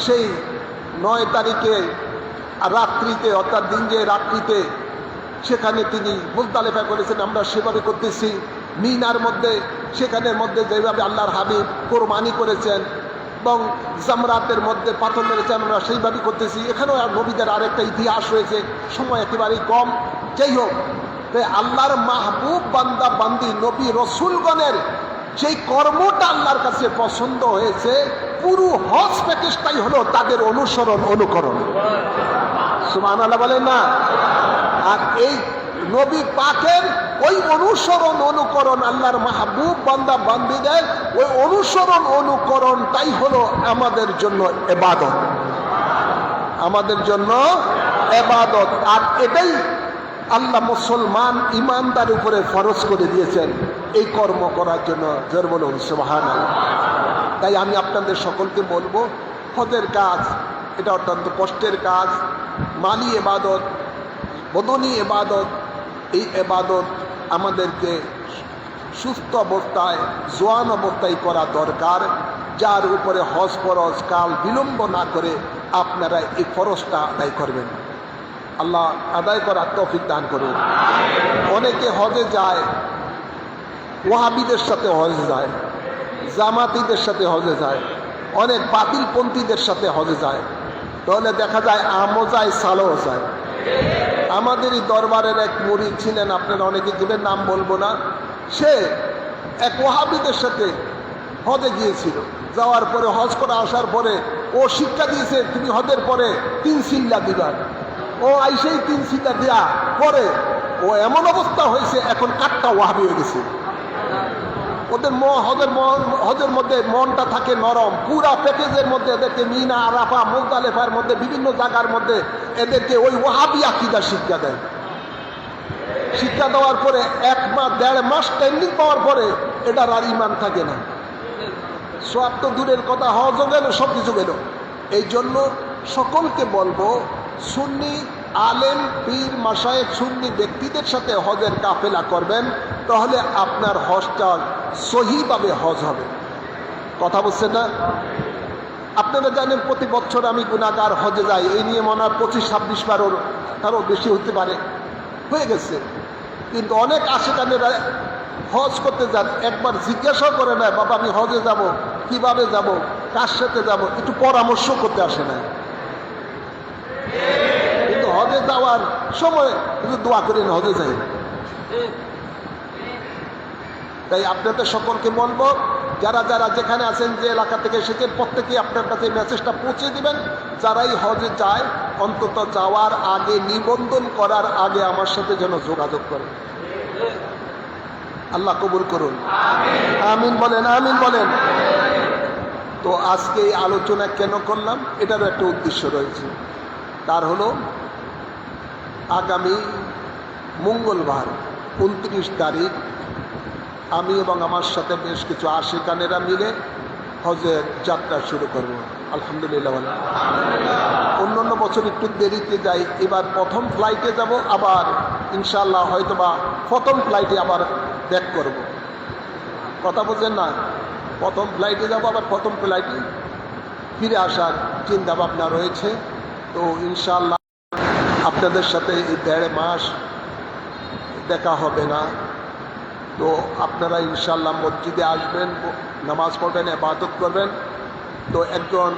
সেই 9 তারিখে রাত্রিতে, অর্থাৎ দিন যে রাত্রিতে, সেখানে তিনি মুজদালিফা করেছেন, আমরা সেভাবে করতেছি। মিনার মধ্যে, সেখানের মধ্যে যেভাবে আল্লাহর হাবিব কোরবানি করেছেন এবং জামরাতের মধ্যে পাথর মেরেছেন, আমরা সেইভাবেই করতেছি। এখানেও আর নবীদের আরেকটা ইতিহাস রয়েছে, সময় একেবারেই কম। যাই হোক, আল্লাহর মাহবুব বান্দা বান্দি নবী রসুলগণের যেই কর্মটা আল্লাহর কাছে পছন্দ হয়েছে, পুরো হজ প্যাকেজটাই হলো তাদের অনুসরণ, অনুকরণ। সুবহানাল্লাহ বলেন না? আর এই নবী পাকের ওই অনুসরণ অনুকরণ, আল্লাহর মাহবুব বান্দা বান্দিদের ওই অনুসরণ অনুকরণটাই হলো আমাদের জন্য ইবাদত, আমাদের জন্য ইবাদত। আর এটাই আল্লাহ মুসলমান ইমানদার উপরে ফরজ করে দিয়েছেন এই কর্ম করার জন্য। জোর বলুন সুবহানাল্লাহ। তাই আমি আপনাদের সকলকে বলবো, হজের কাজ এটা অত্যন্ত কষ্টের কাজ, মালি ইবাদত, বদনী ইবাদত। এই ইবাদত আমাদেরকে সুস্থ অবস্থায়, জোয়ান অবস্থায় করা দরকার। যার উপরে হজ ফরজ, কাল বিলম্ব না করে আপনারা এই ফরজটা আদায় করবেন। আল্লাহ আদায় করার তৌফিক দান করুন। অনেকে হজে যায়, ওয়াহাবিদের সাথে হজে যায়, জামাতিদের সাথে হজে যায়, অনেক বাতিলপন্থীদের সাথে হজে যায়। তাহলে দেখা যায় আমও যায়, সালও যায়। আমাদেরই দরবারের এক মুরিদ ছিলেন, আপনারা অনেকে জীবের নাম বলবো না, সে এক ওয়াহাবিদের সাথে হজে গিয়েছিল। যাওয়ার পরে, হজ করে আসার পরে ও শিক্ষা দিয়েছে, তুমি হজের পরে 3 সিল্লা দিবা। ও আইসেই 3 সিল্লা দেয়া পরে ও এমন অবস্থা হয়েছে, এখন কাঠটা ওয়াহাবি হয়ে গেছে। ওদের হজের মধ্যে মনটা থাকে নরম, পুরা প্যাকেজের মধ্যে এদেরকে মিনা, আরাফা, মুজদালিফার মধ্যে বিভিন্ন জায়গার মধ্যে এদেরকে ওই ওয়াহাবি আকীদা শিক্ষা দেয়। শিক্ষা দেওয়ার পরে 1 মাস 1.5 মাস ট্রেনিং পাওয়ার পরে এটার আর ইমান থাকে না। সব তো দূরের কথা, হজও গেল, সব কিছু গেল। এই জন্য সকলকে বলবো, সুন্নি আলেম, পীর, মাশায়েখ, সুন্নি ব্যক্তিদের সাথে হজের কাফেলা করবেন, তাহলে আপনার হজটা সহিভাবে হজ হবে। কথা বুঝছেন না? আপনারা জানেন প্রতি বছর আমি গুনাহগার হজে যাই, এই নিয়ে মনে হয় 25-26 বারও তারও বেশি হতে পারে, হয়ে গেছে। কিন্তু অনেক আশেকানেরা হজ করতে যান, একবার জিজ্ঞাসাও করে না, বাবা আমি হজে যাব, কিভাবে যাব, কার সাথে যাব, একটু পরামর্শ করতে আসে না। কিন্তু হজে যাওয়ার সময় কিন্তু দোয়া করেন হজে যাই। তাই আপনাদের সকলকে বলবো, যারা যারা যেখানে আছেন, যে এলাকা থেকে এসেছেন, প্রত্যেকেই আপনার কাছে মেসেজটা পৌঁছে দিবেন। যারাই হজে যায় অন্তত যাওয়ার আগে, নিবন্ধন করার আগে আমার সাথে যেন যোগাযোগ করে। আল্লাহ কবুল করুন, আমিন বলেন, আমিন বলেন। তো আজকে এই আলোচনা কেন করলাম, এটারও একটা উদ্দেশ্য রয়েছে। তার হলো আগামী মঙ্গলবার 29 তারিখ আমি এবং আমার সাথে বেশ কিছু আশিকানেরা মিলে হজের যাত্রা শুরু করব। আলহামদুলিল্লাহ। অন্য বছর একটু দেরিতে যাই, এবার প্রথম ফ্লাইটে যাব, আবার ইনশাআল্লাহ হয়তোবা প্রথম ফ্লাইটে আবার ব্যাক করব। কথা বলছেন না? প্রথম ফ্লাইটে যাব, আবার প্রথম ফ্লাইটে ফিরে আসার চিন্তা ভাবনা রয়েছে। তো ইনশাআল্লাহ আপনাদের সাথে এই 1.5 মাস দেখা হবে না। তো আপনারা ইনশাআল্লাহ মসজিদে আসবেন, নামাজ পড়বেন, ইবাদত করবেন। তো একজন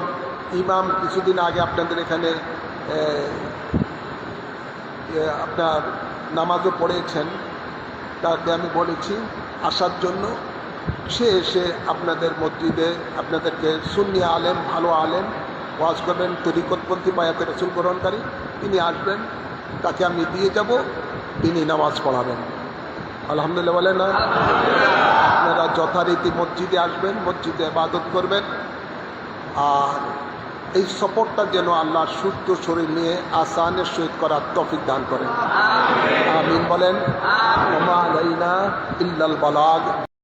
ইমাম কিছুদিন আগে আপনাদের এখানে আপনার নামাজও পড়েছেন, তাকে আমি বলেছি আসার জন্য। সে এসে আপনাদের মসজিদে আপনাদেরকে সুন্নি আলেম, ভালো আলেম ওয়াজ করবেন, তরিকতপন্থী বায়াতে রাসূল গ্রহণকারী, তিনি আসবেন, তাকে আমি দিয়ে যাব, তিনি নামাজ পড়াবেন। আলহামদুলিল্লাহ বলেন না? আপনারা যথারীতি মসজিদে আসবেন, মসজিদে ইবাদত করবেন। আর এই সফরটা যেন আল্লাহ সুস্থ শরীর নিয়ে আসানের সহিত করার তৌফিক দান করেন। আমিন বলেন। ওয়া মা আলাইনা ইল্লাল বালাগ।